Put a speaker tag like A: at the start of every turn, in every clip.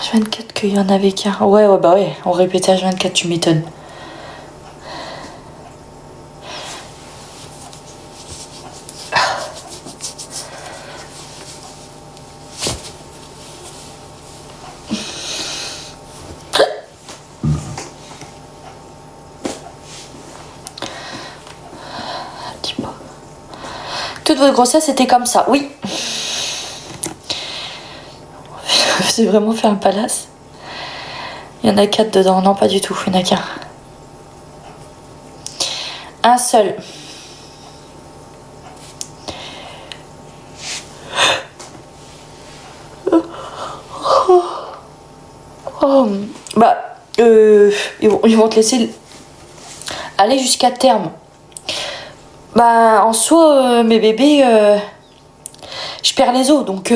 A: H24 qu'il y en avait qu'un. Ouais, bah ouais, on répétait H24, tu m'étonnes. Toute votre grossesse était comme ça, oui. C'est vraiment fait un palace. Il y en a 4 dedans, non pas du tout, il n'y en a qu'un. Un seul. Oh, bah, ils vont te laisser aller jusqu'à terme. Bah, en soi, mes bébés, je perds les os, donc...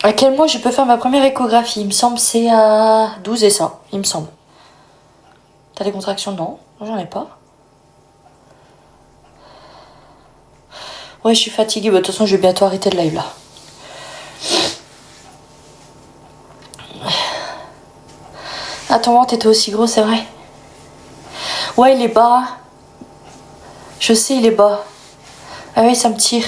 A: À quel mois je peux faire ma première échographie? Il me semble c'est à 12 et ça, il me semble. T'as des contractions? Non, j'en ai pas. Ouais, je suis fatiguée, bah, de toute façon je vais bientôt arrêter le live là. Ah, ton ventre était aussi gros, c'est vrai? Ouais, il est bas. Je sais, il est bas. Ah oui, ça me tire.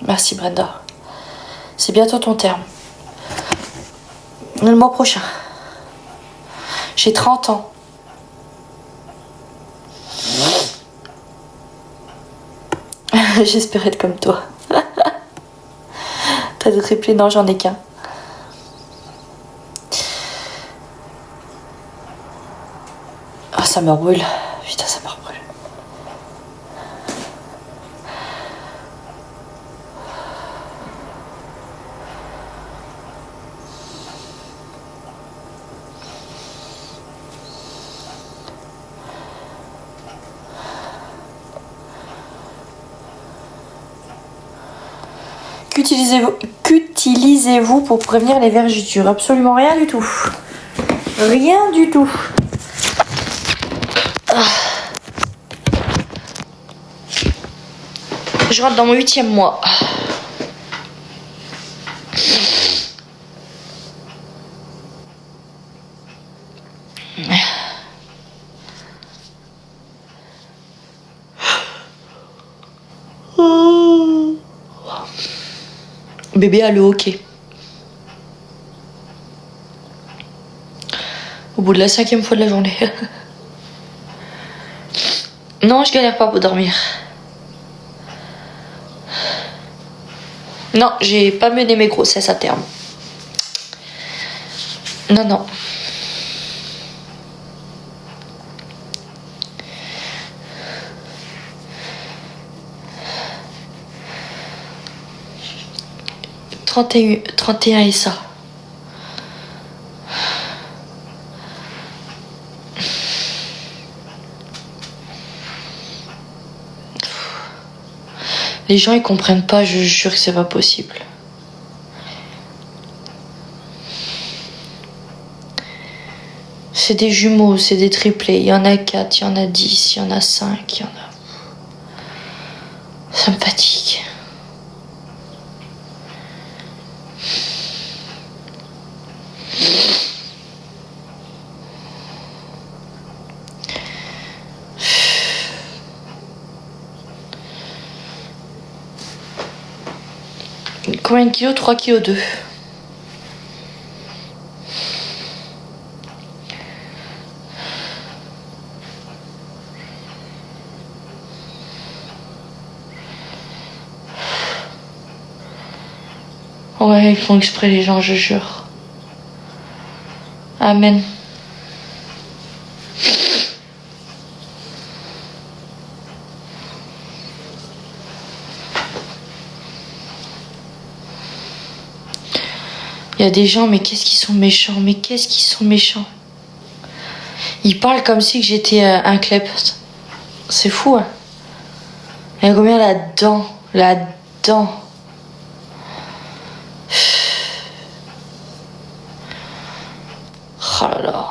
A: Merci Brenda. C'est bientôt ton terme. Le mois prochain. J'ai 30 ans. J'espère être comme toi. T'as de triplés? Non, j'en ai qu'un. Ah, ça me brûle. Putain, ça me brûle. Qu'utilisez-vous pour prévenir les vergetures? Absolument rien du tout. Rien du tout. Ah. Je rentre dans mon 8e mois. Bébé a le hockey. Au bout de la 5e fois de la journée. Non, je galère pas pour dormir. Non, j'ai pas mené mes grossesses à terme. Non, non. « 31 et ça. Les gens ils comprennent pas, je jure que c'est pas possible. C'est des jumeaux, c'est des triplés. Il y en a 4, il y en a 10, il y en a 5, il y en a... Ça me fatigue. Combien de kilos? 3 kilos 2. Ouais, ils font exprès les gens, je jure. Amen. Il y a des gens, mais qu'est-ce qu'ils sont méchants, mais qu'est-ce qu'ils sont méchants. Ils parlent comme si que j'étais un kleps. C'est fou, hein. Il y a combien là-dedans? Là-dedans. Oh là là.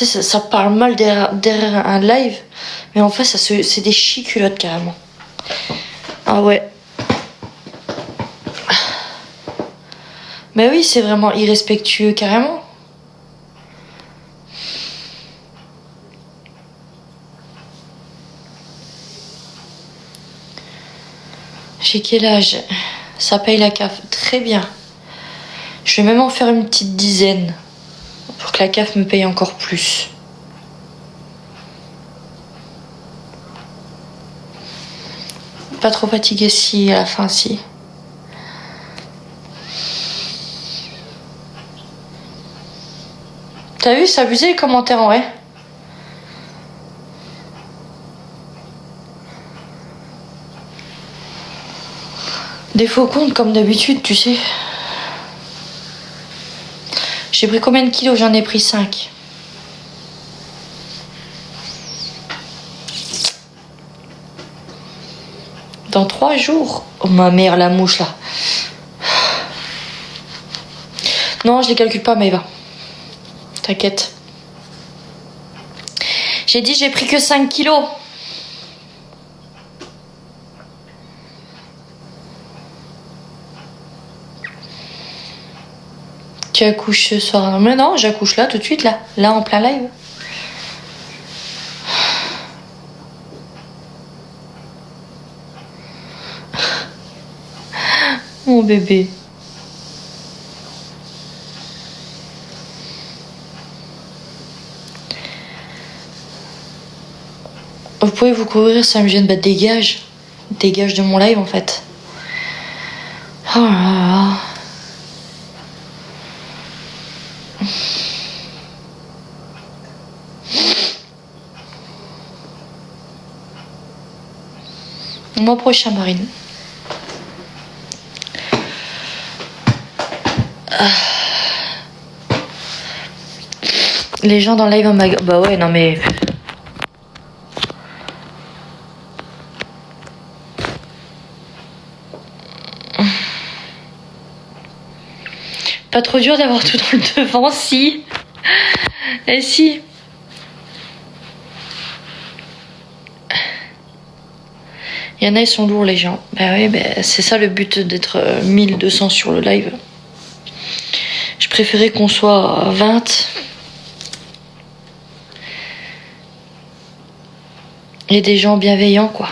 A: Tu sais, ça parle mal derrière un live, mais en fait, c'est des chiculottes carrément. Ah ouais. Mais oui, c'est vraiment irrespectueux carrément. J'ai quel âge? Ça paye la CAF. Très bien. Je vais même en faire une petite dizaine pour que la CAF me paye encore plus. Pas trop fatiguée si, à la fin si. T'as vu, c'est abusé les commentaires en vrai. Des faux comptes comme d'habitude, tu sais. J'ai pris combien de kilos? J'en ai pris 5. Dans 3 jours. Oh ma mère, la mouche là. Non, je les calcule pas, mais va. T'inquiète. J'ai dit j'ai pris que 5 kilos. Tu accouches ce soir? Mais non, j'accouche là, tout de suite, là. Là, en plein live. Mon bébé. Vous pouvez vous couvrir, ça me gêne. Bah dégage. Dégage de mon live en fait. Oh là là. Le mois prochain, Marine. Les gens dans le live en mag... Bah ouais, non mais... Pas trop dur d'avoir tout dans le devant, si. Et si. Il y en a, ils sont lourds, les gens. Bah oui, bah, c'est ça le but d'être 1200 sur le live. Je préférais qu'on soit à 20. Et des gens bienveillants, quoi.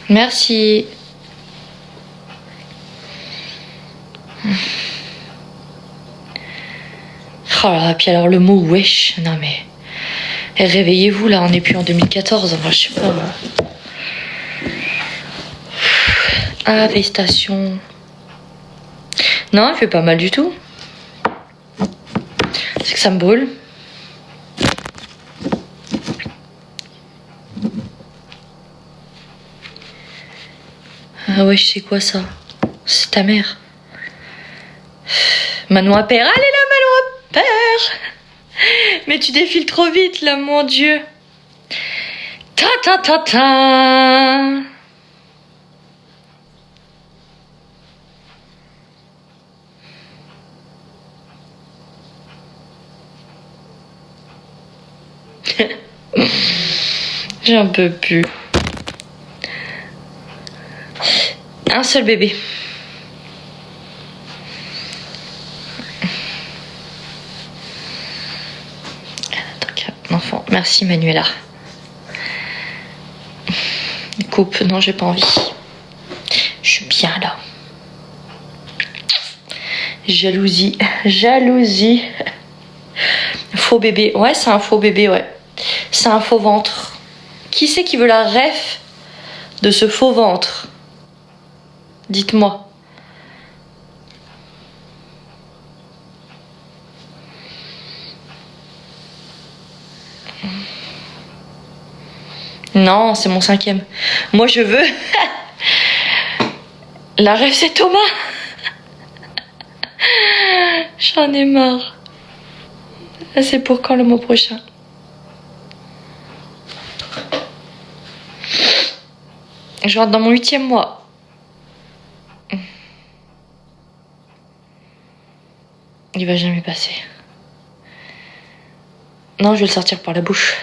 A: Merci. Oh là là, puis alors le mot wesh, non mais... Et réveillez-vous là, on n'est plus en 2014, enfin, je sais pas. Arrestation. Non, il fait pas mal du tout. C'est que ça me brûle. Ah ouais, je sais quoi ça? C'est ta mère. Manon à père. Allez là, Manon à père. Mais tu défiles trop vite là, mon Dieu. Ta ta ta ta. J'en peux plus. Un seul bébé. Enfant. Merci Manuela. Coupe, non j'ai pas envie. Je suis bien là. Jalousie, jalousie. Faux bébé, ouais c'est un faux bébé, ouais. C'est un faux ventre. Qui c'est qui veut la ref de ce faux ventre? Dites-moi. Non, c'est mon 5e. Moi, je veux... La rêve, c'est Thomas. J'en ai marre. C'est pour quand le mois prochain? Je rentre dans mon 8e mois. Il va jamais passer. Non, je vais le sortir par la bouche.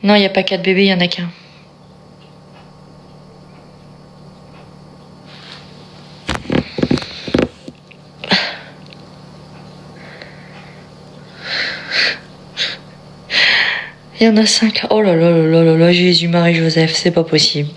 A: Non, il n'y a pas 4 bébés, il y en a qu'un. Il y en a 5. Oh là là là là là là, Jésus, Marie, Joseph, c'est pas possible.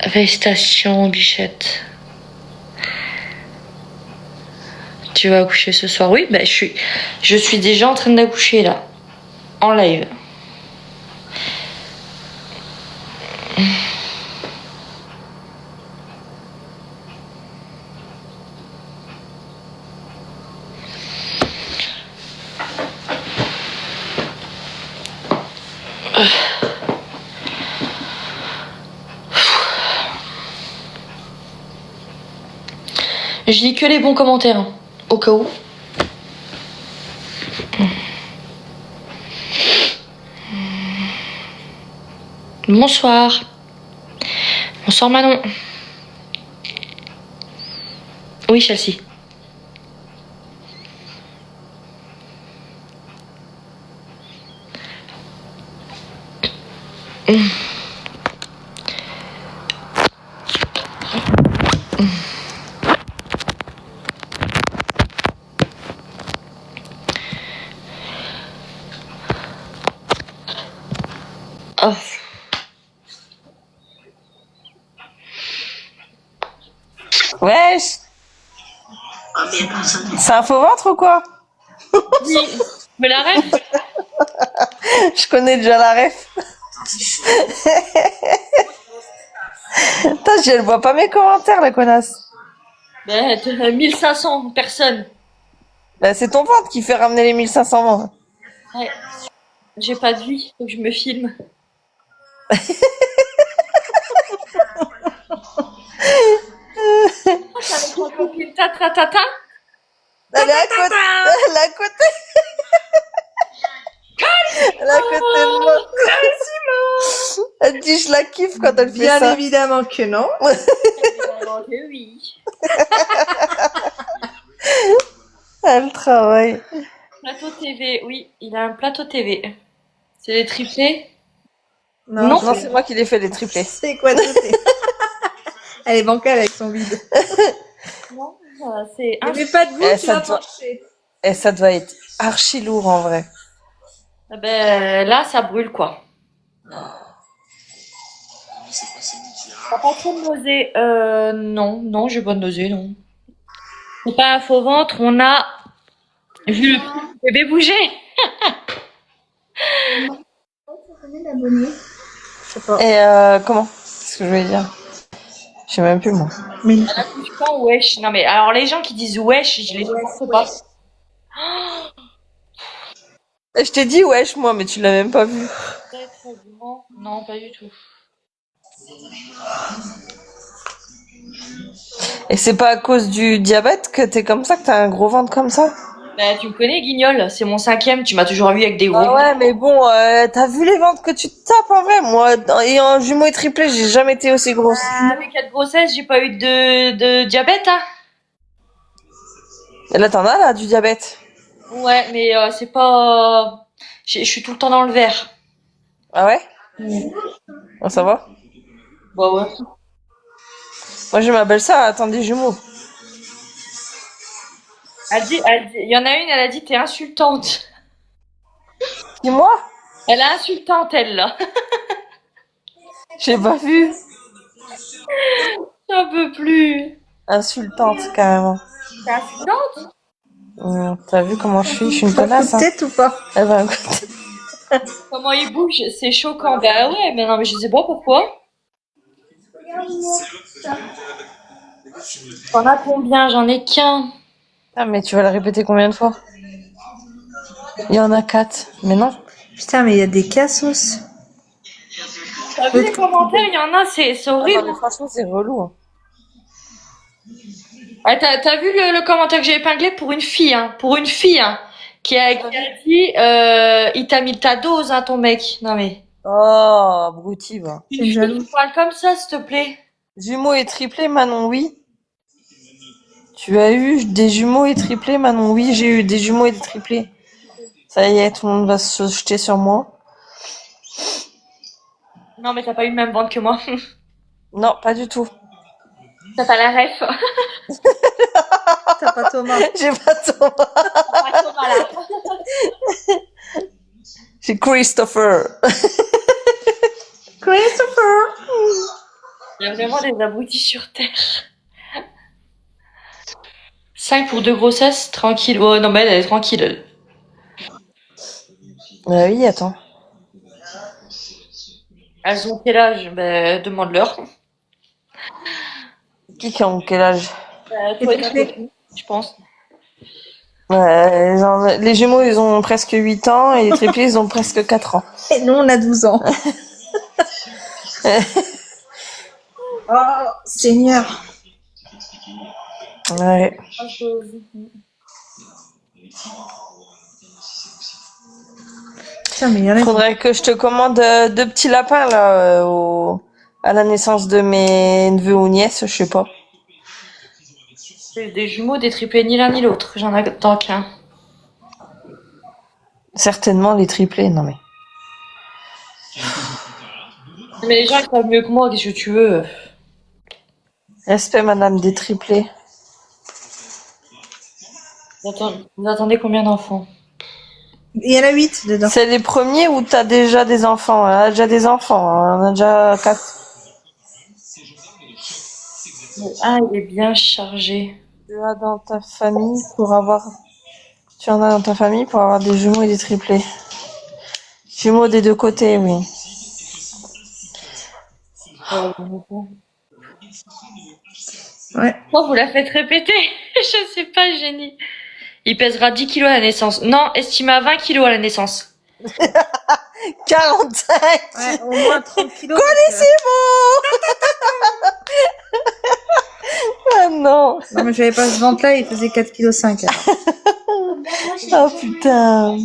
A: Félicitations, bichette. Tu vas accoucher ce soir? Oui, bah, je suis déjà en train d'accoucher là, en live. Je lis que les bons commentaires, hein, au cas où. Bonsoir. Bonsoir Manon. Oui, Chelsea. Oh.
B: Wesh. C'est un faux ventre ou quoi?
A: Oui, mais la ref.
B: Je connais déjà la ref. Putain, elle voit pas mes commentaires, la connasse.
A: Ben, 1500 personnes.
B: Bah, c'est ton ventre qui fait ramener les 1500 membres.
A: Ouais. J'ai pas de vie, faut que je me filme. Avec ma copine Tata Tata.
B: Elle est à côté. Elle est à côté. Elle est à côté de moi. Elle dit je la kiffe quand elle fait
C: Bien
B: ça.
C: évidemment que non.
A: Évidemment que oui.
B: Elle travaille.
A: Plateau TV, oui, il a un plateau TV. C'est des triplés?
C: Non,
B: Non, c'est moi qui l'ai fait les triplés.
C: c'est quoi triplé? Elle est bancale avec son vide.
A: Non, c'est
C: Il
A: un.
C: n'y avait pas de goût,
B: Eh,
C: tu
B: ça
C: vas
B: doit-
C: pencher.
B: Et ça doit être archi lourd en vrai.
A: Ah ben, là, ça brûle quoi. T'as pas trop de nausée? Non, j'ai pas de nausée, non. C'est pas un faux ventre, on a vu le bébé bouger.
C: Je sais pas.
B: Et comment? C'est ce que je voulais dire. Je sais même plus moi.
C: Mais
A: Elle accouche quand, wesh? Non mais alors les gens qui disent wesh, je les supporte pas.
B: Je t'ai dit wesh moi, mais tu l'as même pas vu.
A: Très très grand. Non, pas du tout.
B: Et c'est pas à cause du diabète que t'es comme ça, que t'as un gros ventre comme ça?
A: Bah, tu me connais, Guignol, c'est mon 5e, tu m'as toujours vu avec des gros.
B: Ah ouais, mais bon, t'as vu les ventres que tu te tapes en vrai? Moi, ayant un jumeau et triplé, j'ai jamais été aussi grosse.
A: Avec 4 grossesses, j'ai pas eu de diabète, hein.
B: Et là, t'en as là, du diabète.
A: Ouais, mais c'est pas. Je suis tout le temps dans le vert.
B: Ah ouais? Bon, ça va?
A: Bah ouais.
B: Moi, j'ai ma belle-sœur, elle attend des jumeaux.
A: Il y en a une, elle a dit t'es insultante.
B: Dis-moi?
A: Elle est insultante, elle, là.
B: J'ai pas vu.
A: J'en peux plus.
B: Insultante, carrément.
A: T'es insultante?
B: T'as vu comment je suis? Je suis une connasse, hein.
C: tête ou pas?
B: Elle va écouter.
A: Comment il bouge, c'est choquant. Bah ouais, mais non, mais je sais pas pourquoi. T'en as combien? J'en ai qu'un.
B: Ah, mais tu vas le répéter combien de fois? Il y en a 4. Mais non.
C: Putain, mais il y a des cassos.
A: T'as vu les commentaires? Il y en a, c'est
B: Ah,
A: horrible.
B: non, mais franchement, c'est relou. Hein.
A: Ah, t'as vu le commentaire que j'ai épinglé pour une fille, hein, qui a dit, il t'a mis ta dose, hein, ton mec. Non mais,
B: Oh, abruti, va.
A: une
C: C'est une
A: fille
C: jalouse.
A: qui parle comme ça, s'il te plaît.
B: Jumeaux et triplés, Manon, oui. Tu as eu des jumeaux et triplés, Manon? Oui, j'ai eu des jumeaux et des triplés. Ça y est, tout le monde va se jeter sur moi.
A: Non mais t'as pas eu le même ventre que moi.
B: Non, pas du tout.
A: T'as pas la ref.
C: T'as pas Thomas.
B: J'ai pas Thomas.
A: T'as pas Thomas, là.
B: J'ai Christopher.
C: Christopher.
A: Il y a vraiment des abrutis sur Terre. 5 pour 2 grossesses, tranquille. Oh non mais elle est tranquille. Elle.
B: Ah oui, attends.
A: Elles ont quel âge? Ben, demande-leur.
B: Qui a quel âge?
A: Toi et ta copine, je pense.
B: Ouais, genre, les jumeaux, ils ont presque 8 ans et les triplés, ils ont presque 4 ans.
C: Et nous, on a 12 ans. Oh, Seigneur.
B: Ouais.
C: Putain, mais il y en a qui-
B: Faudrait que je te commande 2 petits lapins, là, à la naissance de mes neveux ou nièces, je sais pas.
A: C'est des jumeaux, des triplés, ni l'un ni l'autre. J'en attends qu'un.
B: Certainement les triplés, non mais.
A: Mais les gens ils savent mieux que moi, qu'est-ce que tu veux?
B: Respect, madame, des triplés.
A: Vous attendez combien d'enfants?
C: Il y en a 8 dedans.
B: C'est les premiers ou t'as déjà des enfants? Elle a déjà des enfants, hein. On a déjà 4.
A: Ah, il est bien chargé.
B: Tu en as dans ta famille pour avoir des jumeaux et des triplés. Jumeaux des 2 côtés, oui.
C: Ouais.
A: Pourquoi vous la faites répéter? Je sais pas, génie. Il pèsera 10 kilos à la naissance. Non, estimé à 20 kilos à la naissance.
B: 45.
C: Ouais, au moins 30 kilos.
B: Ah non.
C: Non, mais j'avais pas ce ventre-là, il faisait 4,5 kg.
B: Oh putain.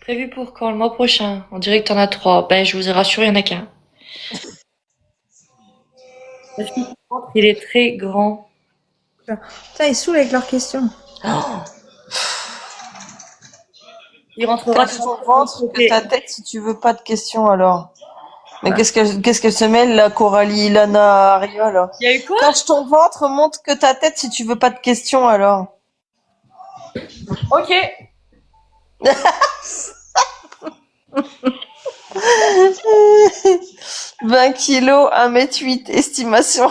A: Prévu pour quand? Le mois prochain. On dirait que t'en as 3. Ben, je vous ai rassuré, il y en a qu'un. Parce que le ventre, il est très grand.
C: Putain, ils saoulent avec leurs questions.
A: Il rentrera
B: Cache ton ventre que ta tête si tu veux pas de questions alors. Mais qu'est-ce qu'elle se mêle là, Coralie, Lana, Aria là?
A: Il y a eu quoi?
B: Cache ton ventre, montre que ta tête si tu veux pas de questions alors.
A: Ok.
B: 20 kilos, 1m8, estimation.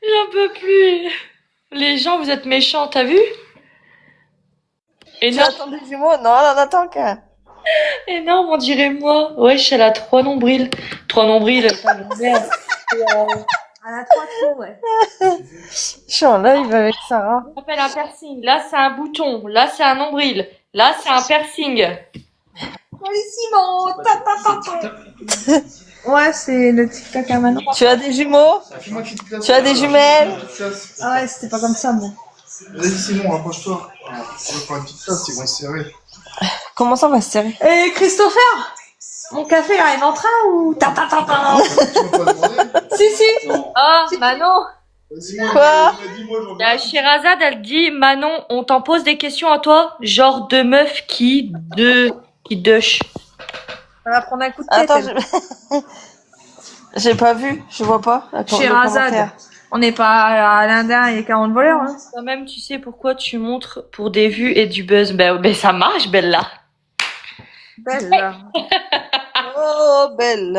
A: J'en peux plus. Les gens, vous êtes méchants, t'as vu?
B: Tu
A: Énorme,
B: attends des jumeaux? Non, on en attend qu'un.
A: énorme, on dirait moi. Wesh, elle a 3 nombrils. 3 nombrils, pas de merde.
C: Elle a 3 trous, ouais.
B: Je suis en live avec Sarah.
A: Ça s'appelle un piercing. Là, c'est un bouton. Là, c'est un nombril. Là, c'est un piercing.
C: Allez, Simon. Ouais, c'est le TikTok à Manon.
B: Tu as des jumeaux? Tu as des jumelles?
C: Ah ouais, c'était pas comme ça, moi.
D: Vas-y Simon, rapproche-toi. On va faire une petite place, ils vont se serrer.
B: Comment ça on va se serrer?
C: Et Christopher, mon café là, il est en train ou ta ta ta ta?
D: Tu m'as pas demandé?
C: Si.
A: Oh, Manon.
D: Vas-y, moi,
B: Quoi?
D: il m'a dit, moi, j'en
A: Il y a Sherazade, elle dit, Manon, on t'en pose des questions à toi? Genre de meuf qui dush.
C: On va prendre un coup de tête.
B: Attends,
C: elle.
B: j'ai pas vu, je vois pas. Attends, le
C: Sherazade.
B: commentaire.
C: On n'est pas à l'Indien et 40 voleurs, hein.
A: Quand même, tu sais pourquoi tu montres pour des vues et du buzz. Ben ça marche, Bella.
C: Belle, là.
B: Oh, belle.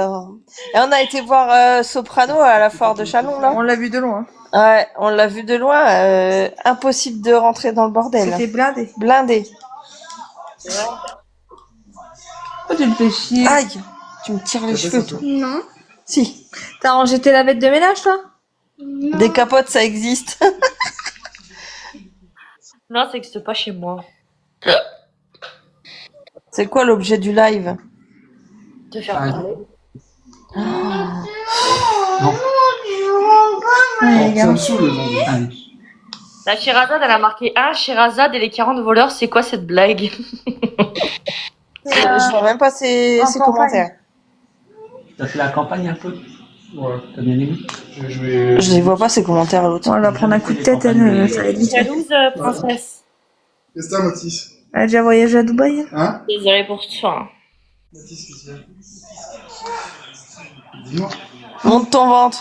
B: Et on a été voir Soprano à la foire de Chalon, là.
C: On l'a vu de loin.
B: Ouais, on l'a vu de loin. Impossible de rentrer dans le bordel.
C: C'était blindé.
B: Blindé.
C: Oh, tu me fais chier.
B: Aïe, tu me tires les cheveux, toi.
C: Non.
B: Si,
C: T'as rangé tes lavettes de ménage, toi?
B: des capotes, ça existe.
A: Non, ça n'existe pas chez moi.
B: C'est quoi l'objet du live?
A: Te faire parler.
D: Non.
C: Ouais,
D: Ça me saoule, les zombies.
E: Allez.
A: La Sherazade, elle a marqué 1, Sherazade et les 40 voleurs, c'est quoi cette blague?
B: Je vois même pas ses
C: en
B: ses
C: campagne.
B: commentaires.
E: T'as fait la campagne un peu?
D: Ouais.
E: T'as bien aimé?
D: Je vais jouer.
B: Je les vois pas ses commentaires à l'autre.
C: Bon, elle va prendre un coup de tête, elle, ça va être vite fait.
A: Jalouse, princesse.
D: Qu'est-ce que t'as, Mathis?
C: Elle a déjà voyagé à Dubaï?
D: Hein?
A: Désolée pour toi.
D: Mathis, qu'est-ce qu'il y a? Dis-moi.
B: Monte ton ventre.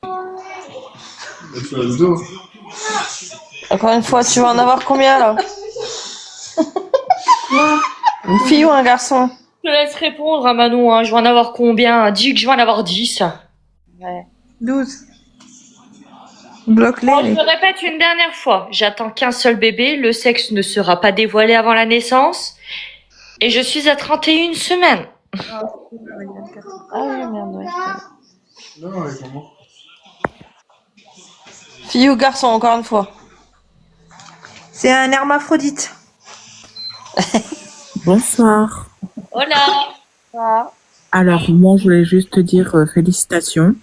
D: Bah, tu as le dos.
B: Encore une fois, tu vas en avoir combien là? Une fille ou un garçon?
A: Je te laisse répondre à Manon, hein. Je vais en avoir combien? Dis que je vais en avoir 10.
C: 12. Bloque-les.
A: Bon, je me répète une dernière fois. J'attends qu'un seul bébé. Le sexe ne sera pas dévoilé avant la naissance. Et je suis à 31 semaines.
B: Ah oui, merde, ouais.
D: Non, avec maman.
B: Fille ou garçon, encore une fois?
C: C'est un hermaphrodite.
F: Bonsoir.
A: Hola.
F: Alors, moi, je voulais juste te dire félicitations.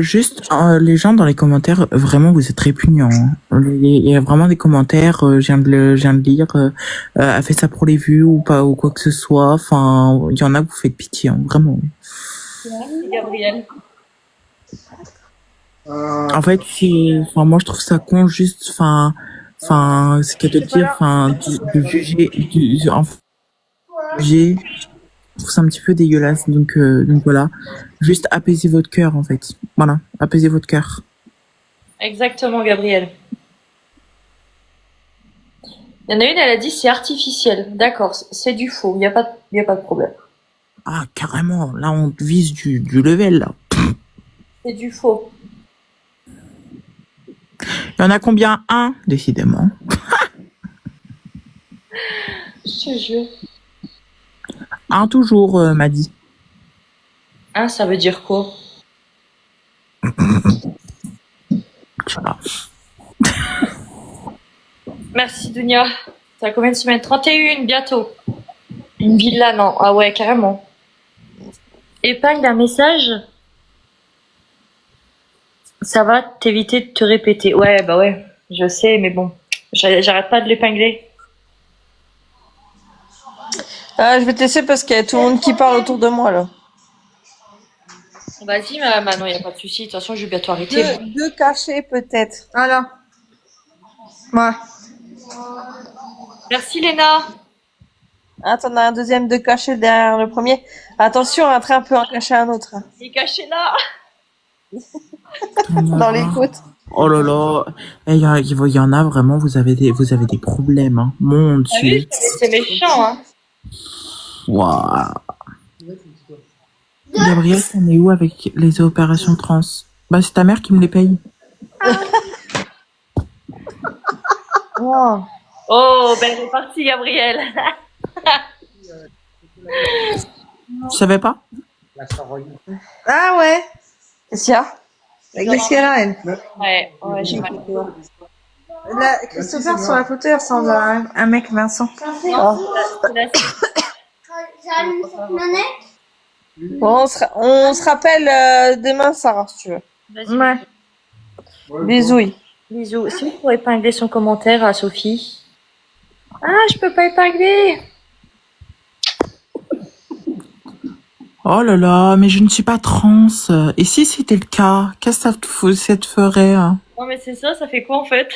F: Juste, les gens dans les commentaires, vraiment, vous êtes répugnants. Hein. Il y a vraiment des commentaires, je viens de lire, a fait ça pour les vues ou pas, ou quoi que ce soit. Enfin, il y en a que vous faites pitié, hein, vraiment.
A: Merci, Gabriel.
F: En fait, enfin, moi, je trouve ça con, juste, enfin, c'est qu'à te dire, enfin, de juger, juger, je trouve ça un petit peu dégueulasse, donc voilà. Juste apaiser votre cœur, en fait. Voilà, apaiser votre cœur.
A: Exactement, Gabriel. Il y en a une, elle a dit c'est artificiel. D'accord, c'est du faux. Il n'y a pas de problème.
F: Ah, carrément, là, on vise du level, là.
A: C'est du faux.
F: Il y en a combien? Un, décidément.
A: Je te jure.
F: Un toujours, m'a dit.
A: Hein, ça veut dire quoi?
F: Je sais pas.
A: Merci, Dunia. T'as combien de semaines? 31, bientôt. Une villa, non. Ah ouais, carrément. Épingle un message. Ça va t'éviter de te répéter. Ouais, bah ouais, je sais, mais bon. J'arrête pas de l'épingler.
B: Ah, je vais te laisser parce qu'il y a tout le monde qui parle autour de moi là.
A: Vas-y, Manon, y a pas de souci. De toute façon, je vais bientôt arrêter.
B: Deux cachets peut-être.
C: Alors. Ouais.
A: Merci, Léna.
B: Ah, t'en as un deuxième de caché derrière le premier. Attention, un train peut en cacher un autre.
A: Il est caché là.
B: Dans les côtes.
F: Oh là là. Il y en a vraiment, vous avez des problèmes, hein. Mon
A: Ah oui,
F: Dieu.
A: c'est méchant, hein.
F: Waouh. Gabriel, on est où avec les opérations trans? Bah, c'est ta mère qui me les paye.
B: Oh.
A: Oh, ben elle est partie, Gabriel.
F: Tu savais pas?
C: Ah ouais.
B: Qu'est-ce qu'il y a?
C: Avec les Sierra, elle.
A: Ouais, j'ai mal au doigt.
C: Là, Christopher sur la photo, il ressemble à un mec Vincent.
B: Oh. Bon, on se rappelle demain, Sarah, si tu veux.
C: Ouais.
B: Bisous.
A: Bisous. C'est pour épingler son commentaire à Sophie. Ah, je peux pas épingler.
F: Oh là là, mais je ne suis pas trans. Et si c'était le cas, qu'est-ce que ça te ferait? Hein?
A: Non, mais c'est ça fait quoi en fait?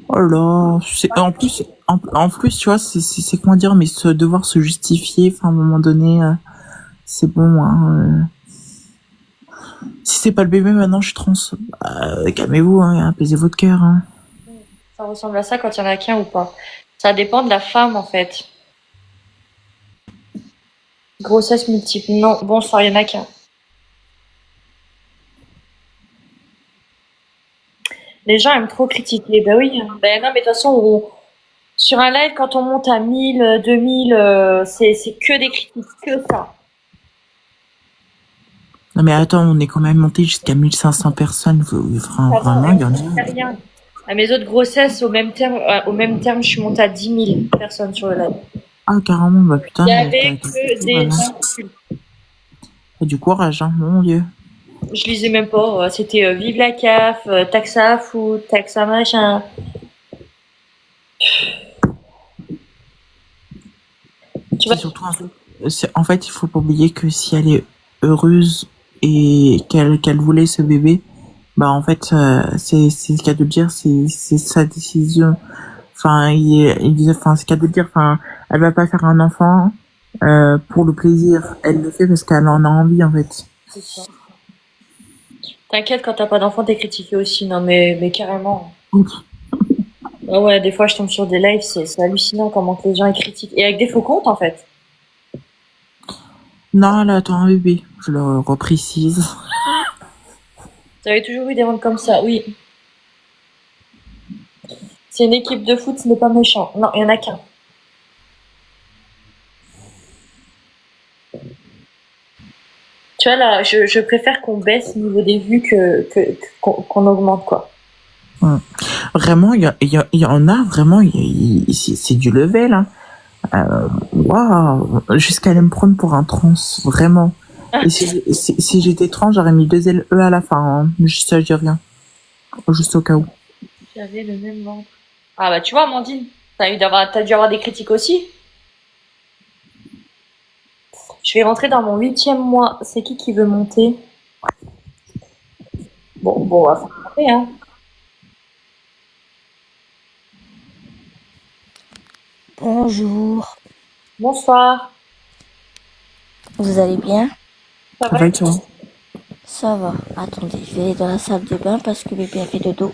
F: Oh là, en plus, tu vois, c'est comment dire, mais devoir se justifier, enfin, à un moment donné, c'est bon, hein. Si c'est pas le bébé, maintenant, je suis trans. Calmez-vous, hein, apaisez votre cœur, hein.
A: Ça ressemble à ça quand il y en a qu'un ou pas. Ça dépend de la femme en fait. Grossesse multiple. Non, bonsoir, il y en a qu'un. Les gens aiment trop critiquer. Ben oui. Ben non, mais de toute façon, sur un live, quand on monte à 1000, 2000, c'est que des critiques, que ça.
F: Non mais attends, on est quand même monté jusqu'à 1500 personnes. Vraiment, il y en
A: C'est
F: a.
A: rien. À mes autres grossesses, au même terme, je suis montée à 10 000 personnes sur le live.
F: Ah, carrément, bah putain.
A: Il y avait que des insultes.
F: Et du courage, hein, mon Dieu.
A: Je lisais même pas. C'était Vive la CAF, Taxa foot, Taxa machin. Tu vois,
F: C'est surtout en fait, il faut pas oublier que si elle est heureuse et qu'elle voulait ce bébé, bah en fait, c'est ce qu'il y a de dire, c'est sa décision. Enfin, il disait, enfin, c'est ce qu'il y a de dire. Enfin, elle va pas faire un enfant pour le plaisir. Elle le fait parce qu'elle en a envie, en fait.
A: c'est ça. T'inquiète, quand t'as pas d'enfant, t'es critiqué aussi. Non, mais carrément. Ah ouais, des fois, je tombe sur des lives, c'est hallucinant comment que les gens ils critiquent. Et avec des faux comptes, en fait.
F: Non, elle attend un bébé. Je le reprécise.
A: T'avais toujours eu des ventes comme ça, oui. C'est une équipe de foot, ce n'est pas méchant. Non, il y en a qu'un. Tu vois, là, je préfère qu'on baisse au niveau des vues qu'on augmente, quoi.
F: Vraiment, il y en a vraiment, c'est du level, hein. Waouh, jusqu'à aller me prendre pour un trans, vraiment. Et si j'étais trans, j'aurais mis 2 LE à la fin, hein. Juste ça, je dis rien. Juste au cas où.
A: J'avais le même ventre. Ah bah tu vois, Amandine, t'as dû avoir des critiques aussi. Je vais rentrer dans mon 8e mois. C'est qui veut monter? Bon, on va faire monter, hein.
G: Bonjour,
A: Bonsoir.
G: vous allez bien?
A: Ça
F: Ça
A: va?
F: va être ça.
G: Ça va. Attendez, je vais aller dans la salle de bain parce que bébé a fait dodo.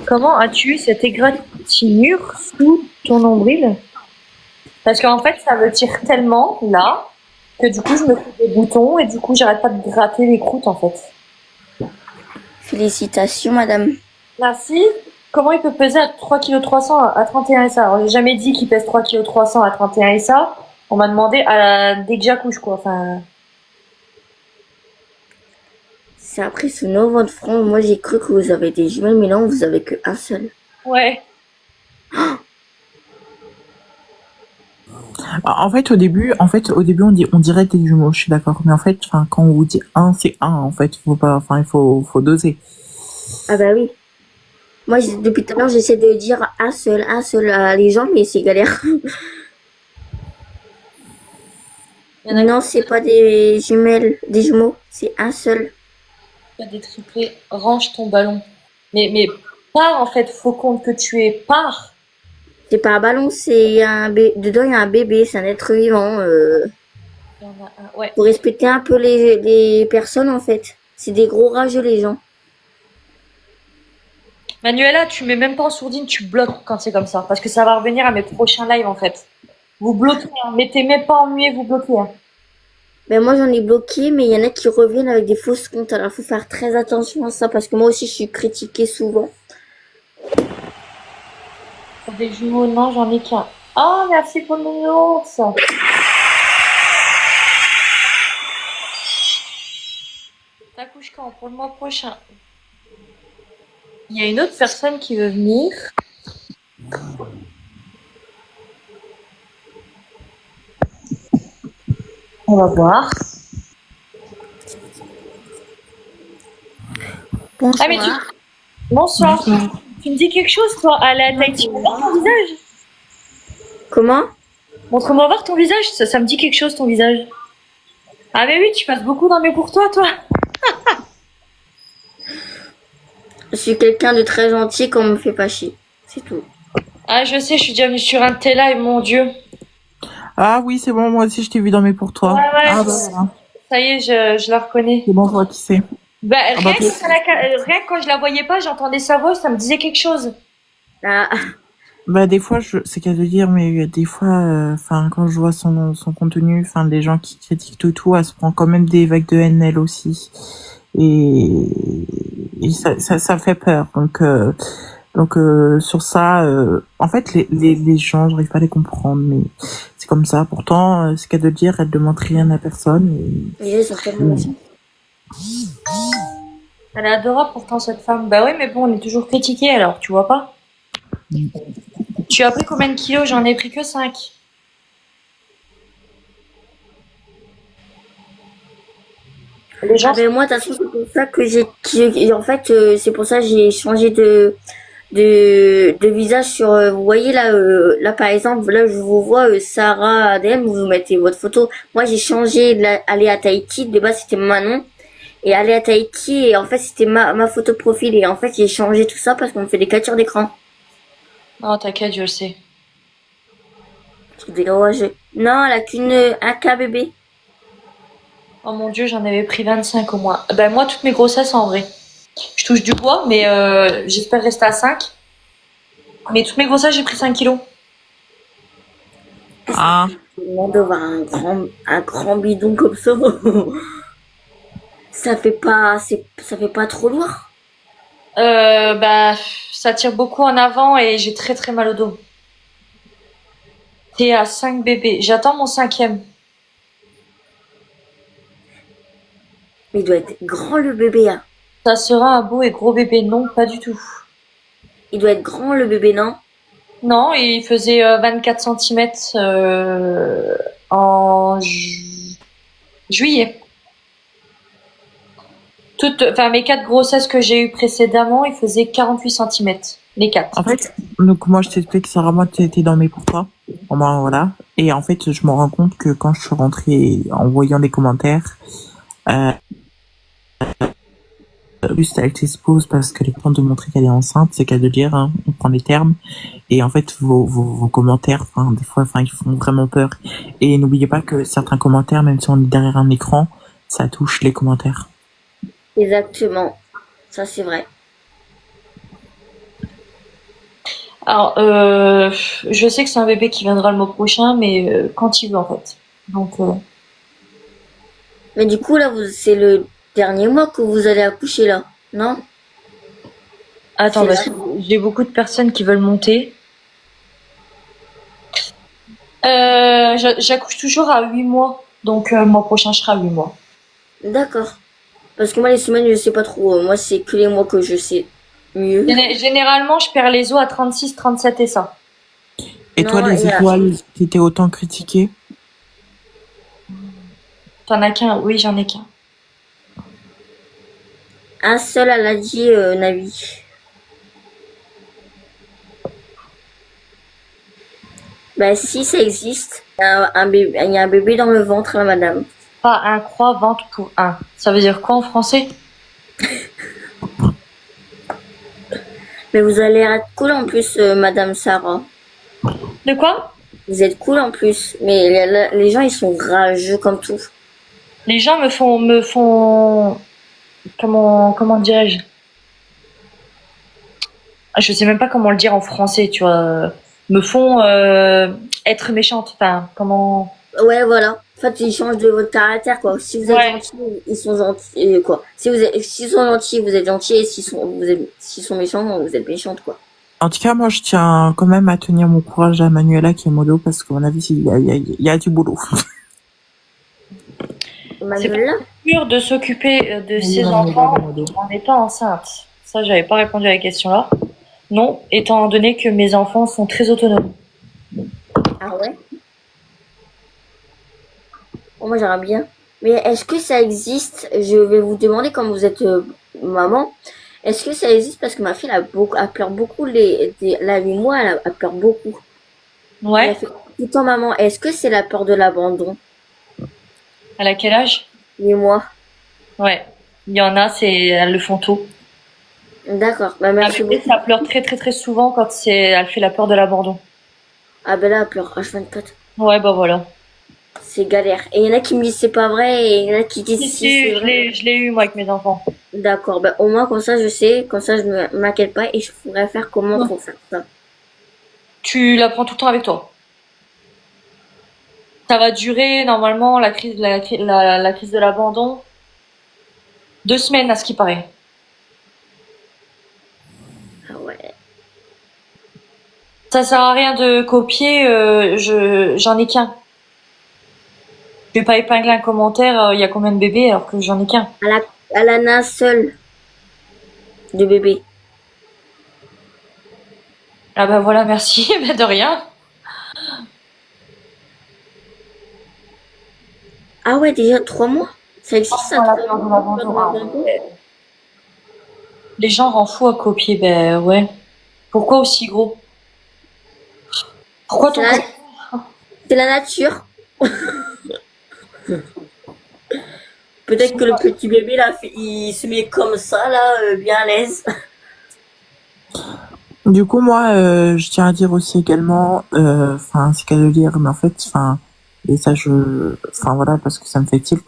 A: Comment as-tu eu cette égratignure sous ton nombril? Parce qu'en fait, ça me tire tellement là que du coup, je me fais des boutons et du coup, j'arrête pas de gratter les croûtes en fait.
G: Félicitations, madame.
A: Merci. Comment il peut peser à 3,3 kg à 31 SA? Alors, j'ai jamais dit qu'il pèse 3,3 kg à 31 SA. On m'a demandé dès que j'accouche, quoi. Enfin,
G: C'est après ce nouveau de front. Moi, j'ai cru que vous avez des jumelles, mais non, vous avez qu'un seul.
A: ouais.
F: En fait, au début, on dirait des jumeaux, je suis d'accord. Mais en fait, enfin, quand on vous dit un, c'est un, en fait. Faut pas, enfin, faut doser.
G: Ah bah oui. Moi, depuis tout à l'heure, j'essaie de dire un seul à les gens, mais c'est galère.
A: Il y en a
G: Non, c'est pas des jumelles, des jumeaux. C'est un seul.
A: qui a des triplés. Range ton ballon. Mais pars en fait, faut compte que tu es pars.
G: C'est pas un ballon, c'est un bébé. Dedans, il y a un bébé, c'est un être vivant.
A: Il y en a un. Ouais.
G: Faut respecter un peu les personnes, en fait. C'est des gros rageux, les gens.
A: Manuela, tu mets même pas en sourdine, tu bloques quand c'est comme ça. Parce que ça va revenir à mes prochains lives en fait. Vous bloquez, hein. Mettez même pas en muet, vous bloquez. Hein.
G: Ben moi, j'en ai bloqué, mais il y en a qui reviennent avec des fausses comptes. Alors, faut faire très attention à ça, parce que moi aussi, je suis critiquée souvent.
A: Pour des jumeaux, non, j'en ai qu'un. Oh, merci pour le nounours. T'accouches quand? Pour le mois prochain. Il y a une autre personne qui veut venir. On va voir.
G: Bonsoir.
A: Ah, mais bonsoir. Tu me dis quelque chose, toi? À la Tahiti, montre-moi ton visage.
G: Comment?
A: Montre-moi voir ton visage. Ça me dit quelque chose, ton visage. Ah, mais oui, tu passes beaucoup dans mes pour toi.
G: Je suis quelqu'un de très gentil qu'on me fait pas chier. C'est tout.
A: Ah, je sais, je suis déjà venue sur un de tes lives, mon Dieu.
F: Ah oui, c'est bon, moi aussi, je t'ai vu dans mes pour toi.
A: Ouais,
F: Ah bah,
A: ça y est, je la reconnais.
F: c'est bon, je vois qui c'est.
A: Bah,
F: bah,
A: rien que quand je la voyais pas, j'entendais sa voix, ça me disait quelque chose.
G: Ah,
F: Bah, des fois, c'est qu'à de dire, mais des fois, enfin, quand je vois son contenu, enfin, les gens qui critiquent tout, elle se prend quand même des vagues de haine, elle aussi. Et ça fait peur. Donc sur ça, en fait, les gens, j'arrive pas à les comprendre, mais c'est comme ça. Pourtant, c'est qu'à de dire, elle demande rien à personne.
G: les gens ils sont tellement méchants.
A: Elle est adorable pourtant, cette femme. Bah oui, mais bon, on est toujours critiqué alors, tu vois pas? Tu as pris combien de kilos? J'en ai pris que 5. Les gens,
G: Ah ben moi, de toute façon, c'est pour ça que en fait, c'est pour ça que j'ai changé de visage sur, vous voyez là, là par exemple, là je vous vois Sarah ADM, vous mettez votre photo. Moi j'ai changé aller à Tahiti, de base c'était Manon, et aller à Tahiti, et en fait c'était ma photo de profil, et en fait j'ai changé tout ça parce qu'on me fait des captures d'écran.
A: non, t'inquiète, je le sais.
G: Non, elle a un cas bébé.
A: Oh mon Dieu, j'en avais pris 25 au moins. Ben moi, toutes mes grossesses en vrai. Je touche du bois, mais j'espère rester à 5. Mais toutes mes grossesses, j'ai pris 5 kilos.
F: Ah,
G: On d'avoir un grand bidon comme ça. Ça fait pas trop lourd.
A: Bah, ça tire beaucoup en avant et j'ai très très mal au dos. T'es à 5 bébés. J'attends mon 5e.
G: Mais il doit être grand le bébé, hein.
A: Ça sera un beau et gros bébé. Non, pas du tout.
G: Il doit être grand le bébé, non?
A: Non, il faisait 24 centimètres en juillet. Enfin, mes 4 grossesses que j'ai eues précédemment, ils faisaient 48 centimètres. Les 4.
F: en fait, donc moi je t'explique, Sarah, moi tu étais dans mes pourquoi. Moi, voilà. Et en fait, je me rends compte que quand je suis rentrée en voyant les commentaires, euh, juste elle s'expose parce qu'elle est contente de montrer qu'elle est enceinte, c'est qu'à de dire, hein, on prend les termes. Et en fait, vos commentaires, enfin, des fois, enfin, ils font vraiment peur. Et n'oubliez pas que certains commentaires, même si on est derrière un écran, ça touche les commentaires.
G: Exactement. Ça, c'est vrai.
A: Alors, je sais que c'est un bébé qui viendra le mois prochain, mais quand il veut en fait. Donc,
G: Mais du coup, là, c'est le dernier mois que vous allez accoucher, là. Non?
A: attends,
G: C'est
A: parce que j'ai beaucoup de personnes qui veulent monter. J'accouche toujours à 8 mois, donc le mois prochain je serai à 8 mois.
G: D'accord. Parce que moi, les semaines, je sais pas trop. Moi, c'est que les mois que je sais mieux.
A: Généralement, je perds les os à 36, 37 et ça.
F: Et toi,
G: Non,
F: les étoiles, t'étais autant critiquée?
A: T'en as qu'un? Oui, j'en ai qu'un.
G: un seul, elle a dit, Navi. Bah, si ça existe, il y a un bébé dans le ventre, là, madame.
A: Pas un croix, ventre pour un. Ça veut dire quoi en français?
G: Mais vous allez être cool en plus, madame Sarah.
A: De quoi?
G: Vous êtes cool en plus. Mais les gens, ils sont rageux comme tout.
A: Les gens me font, comment dirais-je? Je sais même pas comment le dire en français, tu vois. Me font être méchante. Enfin, comment?
G: Ouais, voilà. En fait, ils changent de votre caractère, quoi. Si vous êtes
A: Ouais.
G: gentil, ils sont gentils, quoi. S'ils sont gentils, vous êtes gentil, et s'ils sont méchants, vous êtes méchante, quoi.
F: En tout cas, moi, je tiens quand même à tenir mon courage à Manuela qui est mollo parce qu'à mon avis, il y a du boulot.
G: Manuela?
A: Sûr de s'occuper de ses enfants en étant enceinte. Ça, j'avais pas répondu à la question là. Non, étant donné que mes enfants sont très autonomes.
G: Ah ouais? Oh, moi, j'aimerais bien. Mais est-ce que ça existe? Je vais vous demander, comme vous êtes maman, est-ce que ça existe? Parce que ma fille, elle pleure beaucoup la 8 mois, elle pleure beaucoup. Elle
A: Ouais.
G: fait tout le temps, maman. Est-ce que c'est la peur de l'abandon?
A: Elle a quel âge?
G: 8 mois.
A: Ouais. Il y en a, elles le font tôt.
G: D'accord. Bah, merci
A: Après,
G: beaucoup.
A: ça pleure très très très souvent quand elle fait la peur de l'abandon.
G: Ah, ben là, elle pleure H24.
A: Ouais, bah voilà.
G: C'est galère. Et il y en a qui me disent c'est pas vrai, et il y en a qui disent
A: Si,
G: si
A: si,
G: c'est vrai.
A: je l'ai eu moi avec mes enfants.
G: D'accord. Ben, au moins, comme ça, je sais. Comme ça, je m'inquiète pas et je pourrais faire comment
A: Ouais.
G: pour faire ça.
A: Tu la prends tout le temps avec toi. Ça va durer normalement la crise de l'abandon 2 semaines à ce qui paraît.
G: Ah ouais.
A: Ça sert à rien de copier, j'en ai qu'un. Je vais pas épingler un commentaire, il y a combien de bébés alors que j'en ai qu'un.
G: Elle en a un seul de bébé.
A: Ah bah voilà, merci, bah de rien.
G: Ah ouais, déjà 3 mois. Ça existe, ça,
A: Dans la
G: toi,
A: peur de
G: peur
A: l'abandon.
G: de l'abandon?
A: Les gens rendent fous à copier, ben ouais. Pourquoi aussi gros? Pourquoi ton
G: C'est la,
A: copain?
G: c'est la nature. Peut-être que le petit bébé, là, il se met comme ça, là, bien à l'aise.
F: Du coup, moi, je tiens à dire aussi également, enfin, c'est qu'à le dire, mais en fait, enfin, et ça, enfin, voilà, parce que ça me fait tilt.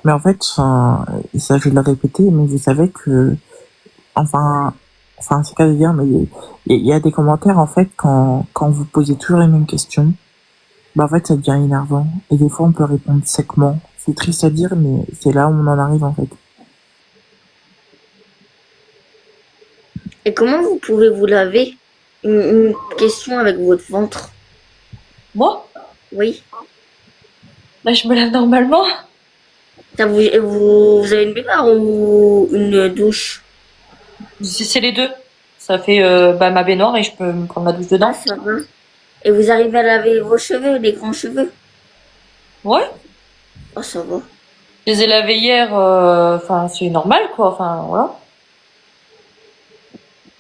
F: Mais en fait, enfin, et ça, je vais le répéter, mais vous savez que, enfin, c'est qu'à le dire, mais il y a des commentaires, en fait, quand vous posez toujours les mêmes questions, bah, en fait, ça devient énervant. Et des fois, on peut répondre secement. C'est triste à dire, mais c'est là où on en arrive, en fait.
G: Et comment vous pouvez vous laver? Une question avec votre ventre.
A: Moi?
G: Oui.
A: Bah, je me lave normalement.
G: Ça, vous avez une baignoire ou une douche?
A: C'est les deux. Ça fait bah, ma baignoire et je peux me prendre ma douche
G: Ah,
A: dedans.
G: ça va. Et vous arrivez à laver vos cheveux, les grands cheveux?
A: Ouais.
G: Oh, ça va.
A: Je les ai lavés hier. Enfin, c'est normal, quoi. Enfin, voilà.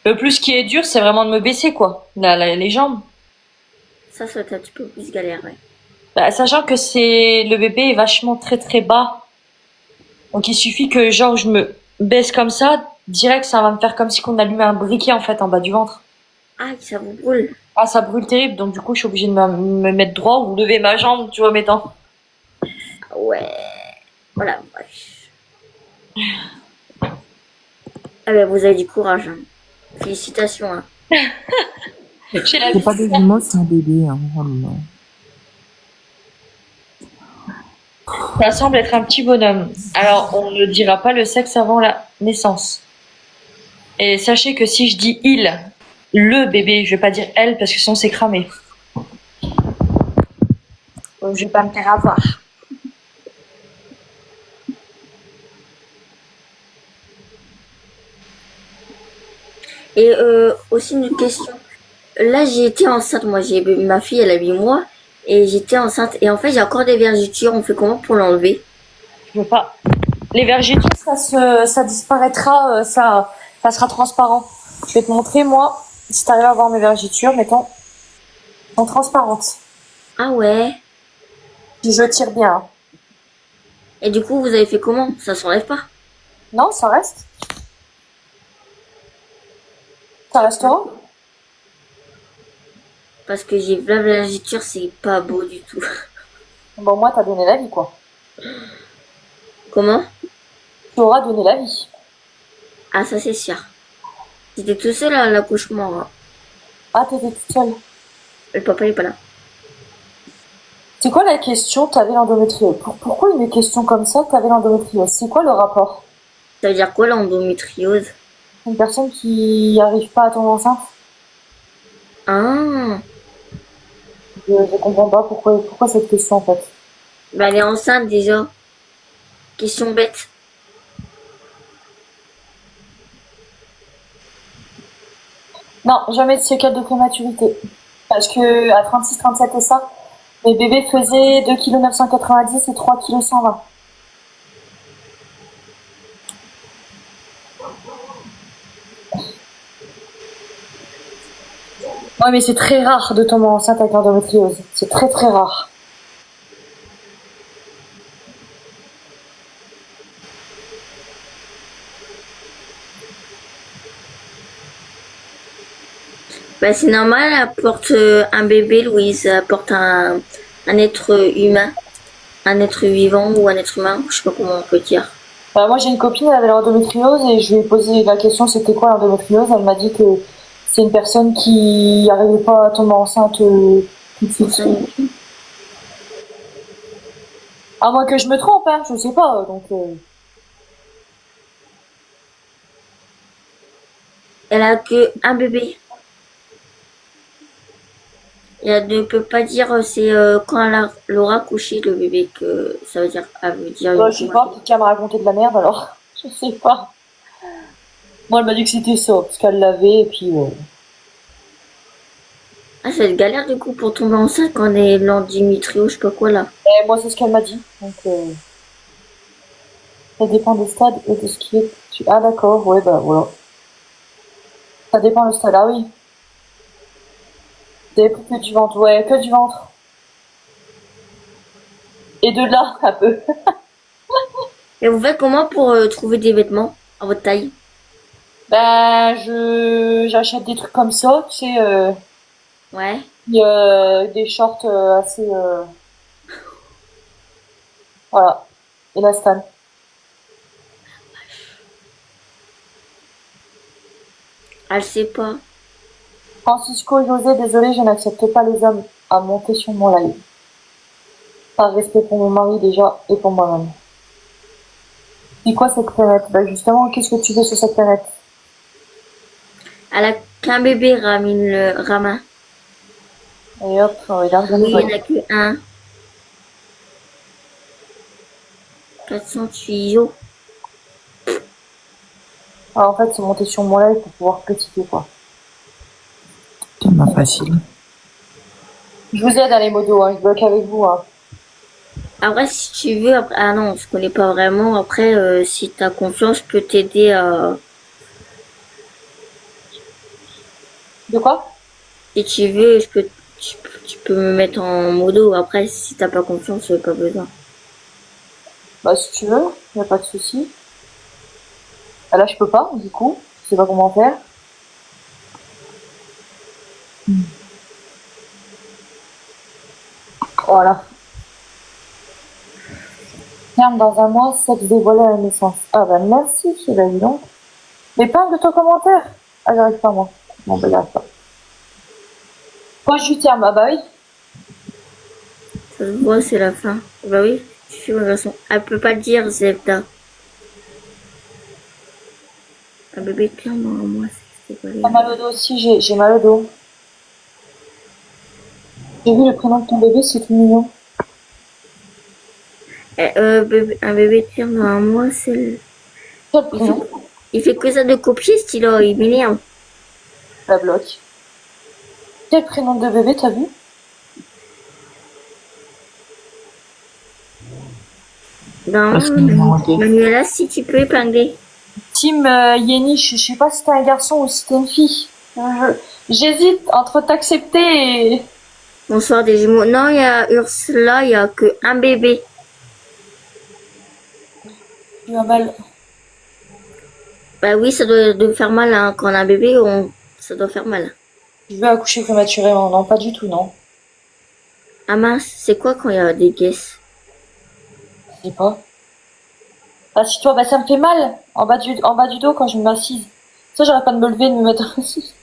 A: Le plus qui est dur, c'est vraiment de me baisser, quoi. Les jambes.
G: Ça va être un petit peu plus galère, ouais.
A: Bah, sachant que le bébé est vachement très très bas. Donc il suffit que genre je me baisse comme ça, direct ça va me faire comme si on allumait un briquet en fait en bas du ventre.
G: Ah, ça vous brûle.
A: Ah ça brûle terrible, donc du coup je suis obligée de me mettre droit ou lever ma jambe, tu vois, mes dents.
G: Ouais. Voilà, vache. Ah ben, vous avez du courage, hein. Félicitations, hein.
A: J'ai la
F: C'est pas des jumeaux, c'est un bébé, hein. Oh là là.
A: Ça semble être un petit bonhomme. Alors on ne dira pas le sexe avant la naissance. Et sachez que si je dis il, le bébé, je vais pas dire elle parce que sinon c'est cramé. Donc je vais pas me faire avoir.
G: Et aussi une question. Là, j'ai été enceinte, moi, ma fille, elle a 8 mois, et j'étais enceinte. Et en fait, j'ai encore des vergetures. On fait comment pour l'enlever?
A: Je veux pas. Les vergetures, ça disparaîtra, ça sera transparent. Je vais te montrer, moi, si t'arrives à voir mes vergetures, mettons, elles sont transparentes.
G: Ah ouais.
A: Si je tire bien. Hein.
G: Et du coup, vous avez fait comment? Ça s'enlève pas?
A: Non, ça reste. Ça restera.
G: Parce que j'ai la vergeture, c'est pas beau du tout.
A: Bon, moi, t'as donné la vie, quoi.
G: Comment?
A: Tu auras donné la vie.
G: Ah, ça c'est sûr. J'étais tout seul à l'accouchement, hein.
A: Ah, t'étais toute seule.
G: Le papa il est pas là.
A: C'est quoi la question? T'avais l'endométriose. Pourquoi une question comme ça, t'avais l'endométriose? C'est quoi le rapport?
G: Ça veut dire quoi l'endométriose?
A: Une personne qui arrive pas à tomber enceinte?
G: Ah,
A: Je comprends pas pourquoi cette question, en fait.
G: bah elle est enceinte déjà. Question bête.
A: Non, jamais de séquelles de prématurité. Parce que à 36, 37 et ça, mes bébés faisaient 2,990 kg et 3,120 kg. Ouais, mais c'est très rare de tomber enceinte avec l'endométriose. C'est très très rare.
G: Bah c'est normal, elle porte un bébé, Louise. Elle porte un être humain. Un être vivant ou un être humain. Je sais pas comment on peut dire.
A: Moi, j'ai une copine, elle avait l'endométriose et je lui ai posé la question c'était quoi l'endométriose. Elle m'a dit que c'est une personne qui n'arrivait pas à tomber enceinte tout de suite. À moins que je me trompe, hein, je sais pas. Donc,
G: Elle a que un bébé. Et elle ne peut pas dire c'est quand elle l'aura couché le bébé que ça veut dire. Elle veut dire.
A: je sais pas, peut-être qu'elle m'a raconté de la merde alors. Je sais pas. Moi, elle m'a dit que c'était ça, parce qu'elle l'avait et puis.
G: Ah, c'est une galère du coup pour tomber enceinte quand on est l'endométriose, je sais pas quoi là.
A: Et moi, c'est ce qu'elle m'a dit. Donc, Ça dépend des stades et de ce qui est. Ah d'accord, ouais bah voilà. Ça dépend le stade, ah oui. Des plus que du ventre, ouais, que du ventre. Et de là, un peu.
G: Et vous faites comment pour trouver des vêtements à votre taille?
A: Ben, j'achète des trucs comme ça, tu sais,
G: Ouais.
A: des shorts assez, voilà, élastan.
G: Elle sait pas.
A: Francisco et José, désolé, je n'accepte pas les hommes à monter sur mon live. Par respect pour mon mari déjà et pour moi-même. C'est quoi cette planète? Ben justement, qu'est-ce que tu veux sur cette planète?
G: Elle a qu'un bébé, Ramin.
A: Et hop, on regarde
G: Oui, il
A: bien.
G: n'y en a que un. 400 tuyaux.
A: Alors, en fait, c'est monter sur mon live pour pouvoir critiquer, quoi.
F: Tellement facile.
A: Je vous aide à les modos, hein, je bloque avec vous, hein.
G: Après, si tu veux, après... ah non, je connais pas vraiment. Après, si t'as confiance, je peux t'aider à...
A: De quoi?
G: Si tu veux, tu peux me mettre en modo. Après, si t'as pas confiance, pas besoin.
A: Bah, si tu veux, y a pas de souci. Ah, là, je peux pas, du coup. Je sais pas comment faire. Voilà. Ferme dans un mois, sexe dévoilé à la naissance. Ah, bah, merci, bah, dis donc. Épingle ton commentaire. Ah, j'arrive pas, moi. Bon, bah, j'arrive pas. Poche du terme, ah, bah oui.
G: Ça se voit, c'est la fin. Bah oui, je suis ma garçon. Elle peut pas le dire, Zelda. Un bébé de moi, moi, c'est pas
A: T'as mal au dos aussi, j'ai mal au dos. J'ai vu le prénom de ton bébé, c'est tout mignon.
G: Un bébé de dans un mois, c'est le...
A: Quel prénom?
G: Il fait que ça de copier, ce stylo, il m'énerve.
A: La bloque. Quel prénom de bébé, t'as vu?
G: Non,
F: Parce qu'il m'a manqué.
G: Manuela, si tu peux épingler.
A: Team Yeni, je sais pas si t'es un garçon ou si t'es une fille. J'hésite entre t'accepter et...
G: Bonsoir des jumeaux. Non, il y a Ursula, il y a que un bébé.
A: Tu as mal.
G: Bah oui, ça doit faire mal, hein. Quand on a un bébé, ça doit faire mal.
A: Tu veux accoucher prématurément? Non, pas du tout, non.
G: Ah mince, c'est quoi quand il y a des guesses?
A: Je sais pas. Assis-toi, bah ça me fait mal en bas du dos quand je m'assise. Ça, j'aurais pas de me lever et de me mettre assis.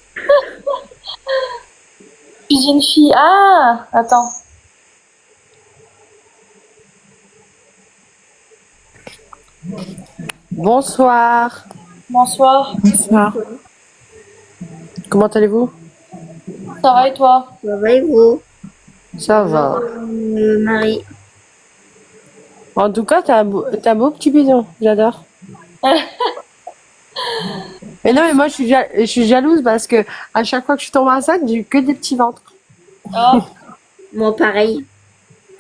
A: Je suis une fille. Ah, attends.
H: Bonsoir.
A: Bonsoir.
F: Bonsoir.
H: Comment allez-vous?
A: Ça va et toi?
G: Ça va et vous?
H: Ça va.
G: Marie.
H: En tout cas, t'as un beau petit bidon. J'adore. Mais non, mais moi, je suis jalouse parce que à chaque fois que je tombe enceinte, j'ai eu que des petits ventres.
A: Oh,
G: Moi, pareil.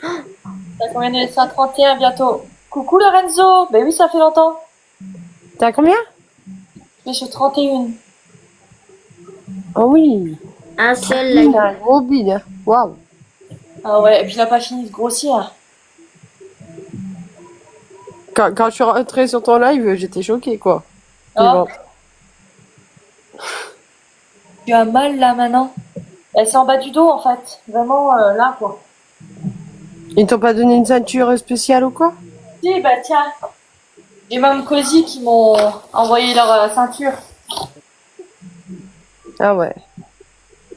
A: t'as combien de naissance? 31 bientôt. Coucou Lorenzo. Ben oui, ça fait longtemps.
H: T'as combien?
A: Je suis 31.
H: Oh oui.
G: Un seul,
H: Il
G: là.
H: a un gros bide. Waouh.
A: Ah ouais, et puis il a pas fini de grossir.
H: Quand je suis rentrée sur ton live, j'étais choquée, quoi.
A: Oh.
H: Le ventre.
A: Tu as mal là maintenant. Ben, c'est en bas du dos en fait. Vraiment là quoi.
H: Ils t'ont pas donné une ceinture spéciale ou quoi?
A: Si, bah tiens. J'ai même Cozy qui m'ont envoyé leur ceinture.
H: Ah ouais.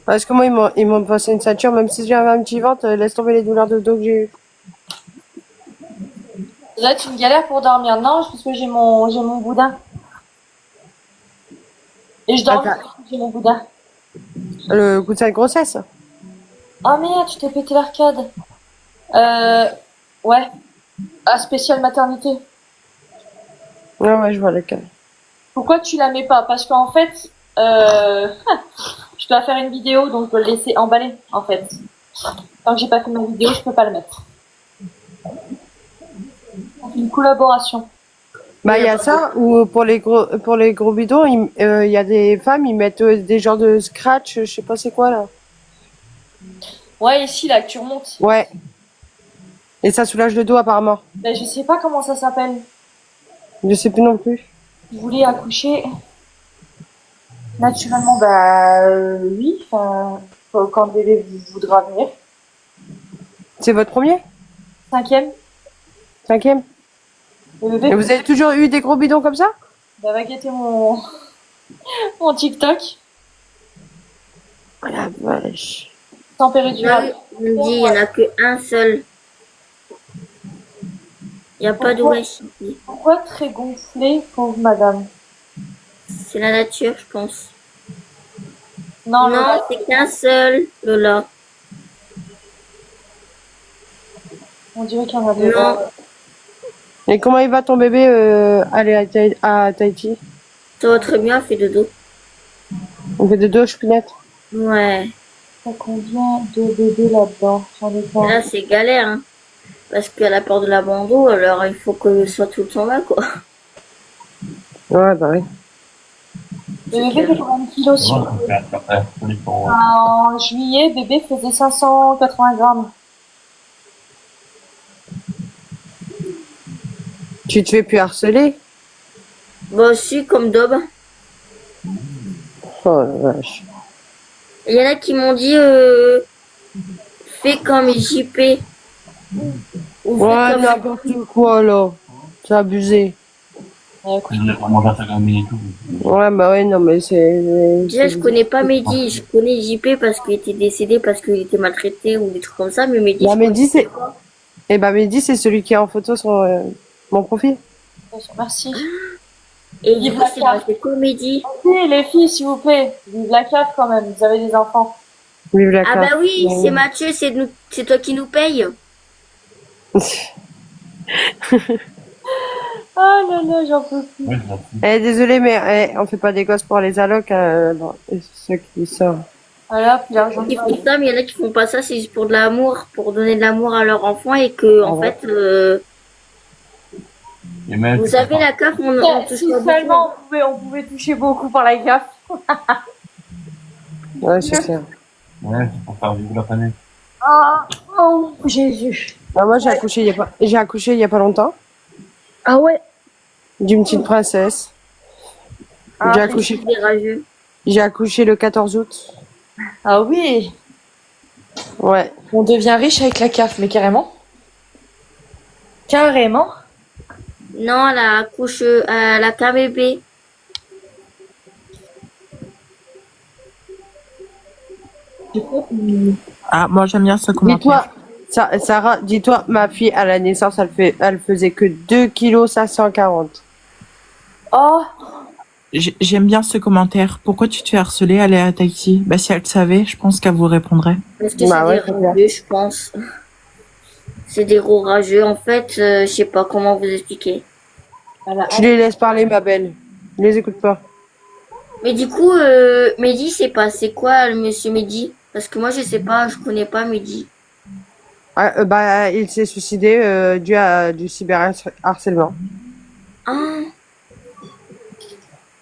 H: Parce que moi, ils m'ont passé une ceinture, même si j'avais un petit ventre, laisse tomber les douleurs de dos que j'ai eues.
A: Là, tu me galères pour dormir. Non, parce que j'ai mon boudin. Et je dors
H: Attends.
A: parce que j'ai mon boudin.
H: Le coup de cette grossesse.
A: Ah merde, tu t'es pété l'arcade. Ouais. Ah, spécial maternité.
H: Ouais, ouais, je vois lequel.
A: Pourquoi tu la mets pas? Parce qu'en fait, je dois faire une vidéo, donc je dois le laisser emballer, en fait. Tant que j'ai pas fait ma vidéo, je peux pas le mettre. C'est une collaboration.
H: Bah, il y a ça, ou pour les gros bidons, il y a des femmes, ils mettent des genres de scratch, je sais pas c'est quoi, là.
A: Ouais, ici, là, que tu remontes.
H: Ouais. Et ça soulage le dos, apparemment.
A: Ben, je sais pas comment ça s'appelle.
H: Je sais plus non plus.
A: Vous voulez accoucher naturellement? Bah, oui. Enfin, quand le bébé voudra venir.
H: C'est votre premier?
A: 5e.
H: 5e?
A: Le bébé,
H: Et vous avez toujours eu des gros bidons comme ça?
A: bah, va guetter mon TikTok.
H: Oh la vache.
A: Température.
G: Là, on me dit, il n'y en a qu'un seul. Il n'y a pas de wesh.
A: Pourquoi très gonflé, pauvre madame?
G: C'est la nature, je pense.
A: Non,
G: Non,
A: Lola,
G: c'est qu'un seul, Lola.
A: on dirait qu'il y en a deux.
G: Non,
H: Et comment il va ton bébé aller à Tahiti?
G: ça va très bien, fait dodo.
H: On fait de dos, choupinette.
G: Ouais.
A: T'as combien de bébés là-dedans? J'en ai pas.
G: Là, c'est galère, hein. Parce qu'elle a peur de l'abandon, alors il faut que ce soit tout le temps là, quoi.
H: Ouais, bah oui.
A: Le bébé fait combien de kilos
E: Comment
A: sur...
E: on fait après pour
A: En juillet, bébé faisait 580 grammes.
H: Tu te fais plus harceler?
G: Bah, aussi, comme d'hab.
H: Oh la vache.
G: Il y en a qui m'ont dit, fais comme JP. Ou fais
H: Ouais,
G: comme...
H: n'importe quoi, là. C'est abusé.
E: Je voulais pas manger 50 minutes et tout.
H: Ouais, bah ouais, non, mais
G: Déjà, je connais pas Mehdi, je connais JP parce qu'il était décédé, parce qu'il était maltraité ou des trucs comme ça, mais Mehdi,
H: Bah,
G: je
H: Mehdi,
G: connais
H: c'est...
G: pas.
H: Eh ben, Mehdi, c'est celui qui est en photo sur mon profil.
A: Merci.
G: Et
A: Vive
G: du coup,
A: la
G: c'est
A: carte.
G: passé quoi, Mehdi?
A: Oui, les filles, s'il vous plaît. Vive la CAF quand même. Vous avez des enfants.
H: Vive la
G: Ah
H: carte.
G: bah oui, c'est Mathieu, c'est toi qui nous paye.
A: Ah là là, j'en peux plus.
E: Ouais, c'est ça.
H: Eh, désolé, mais on fait pas des gosses pour les allocs. Bon, c'est ceux qui sortent.
A: Voilà, puis l'argent
G: Ils font ça, mais il y en a qui font pas ça, c'est juste pour de l'amour, pour donner de l'amour à leur enfant et que, en fait,
E: Et même,
G: vous savez, la CAF, on touche
A: Si
G: pas beaucoup.
A: seulement on pouvait toucher beaucoup par la CAF.
H: Ouais, c'est clair.
E: ouais, c'est pour faire vivre la planète.
A: Oh, Jésus.
H: Bah, moi, j'ai accouché il y a pas longtemps.
A: Ah ouais.
H: D'une petite princesse.
A: Ah,
G: Des rageux.
H: J'ai accouché le 14 août.
A: Ah oui.
H: Ouais.
A: On devient riche avec la CAF, mais carrément. Carrément.
G: Non, elle a accouché, elle a qu'un bébé.
F: Ah, moi j'aime bien ce commentaire.
H: Dis-toi, Sarah, dis-toi, ma fille, à la naissance, elle faisait que 2,540 kg.
A: Oh.
F: J'aime bien ce commentaire. Pourquoi tu te fais harceler, aller à Tahiti? Bah, si elle le savait, je pense qu'elle vous répondrait.
G: Parce que
H: Bah
G: c'est
H: ouais,
G: des rageux, je pense. C'est des gros rageux, en fait, je sais pas comment vous expliquer.
A: Voilà.
H: Je les laisse parler, ma belle. Je les écoute pas.
G: Mais du coup, Mehdi, c'est quoi, le monsieur Mehdi? Parce que moi, je sais pas, je connais pas Mehdi.
H: Ah, bah, il s'est suicidé dû à du cyberharcèlement.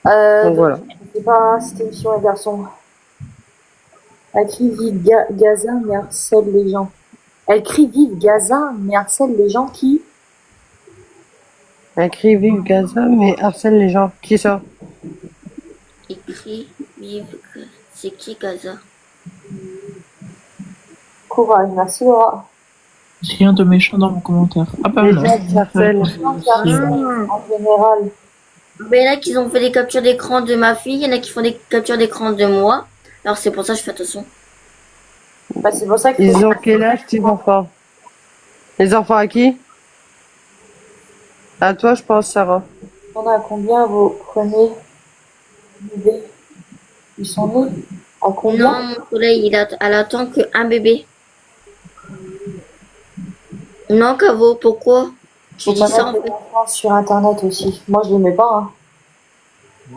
G: Ah,
H: Donc voilà.
A: C'est pas cette émission les garçons. Elle crie vive Gaza mais harcèle les gens. Elle crie vive Gaza mais harcèle les gens qui.
H: Elle crie vive Gaza, mais harcèle les gens. Qui ça?
G: écrit, vive, c'est qui Gaza?
A: Courage, merci Laura.
F: Rien de méchant dans mon commentaire. Ah, bah
H: Les
F: non.
H: gens qui harcèlent.
A: En général.
G: Ben, il y en a qui ont fait des captures d'écran de ma fille, il y en a qui font des captures d'écran de moi. Alors c'est pour ça que je fais attention.
A: Bah, c'est pour ça que.
H: Ils ont quel âge, tes enfants? Les enfants à qui? À toi, je pense, Sarah.
A: On a combien vos premiers bébés? Ils sont nés à combien?
G: Non, mon soleil, elle attend qu'un bébé. Non, Cavo, pourquoi? Tu
A: Faut
G: dis
A: pas
G: ça en
A: mettre
G: fait.
A: les enfants sur internet aussi. Moi je les mets pas. Hein.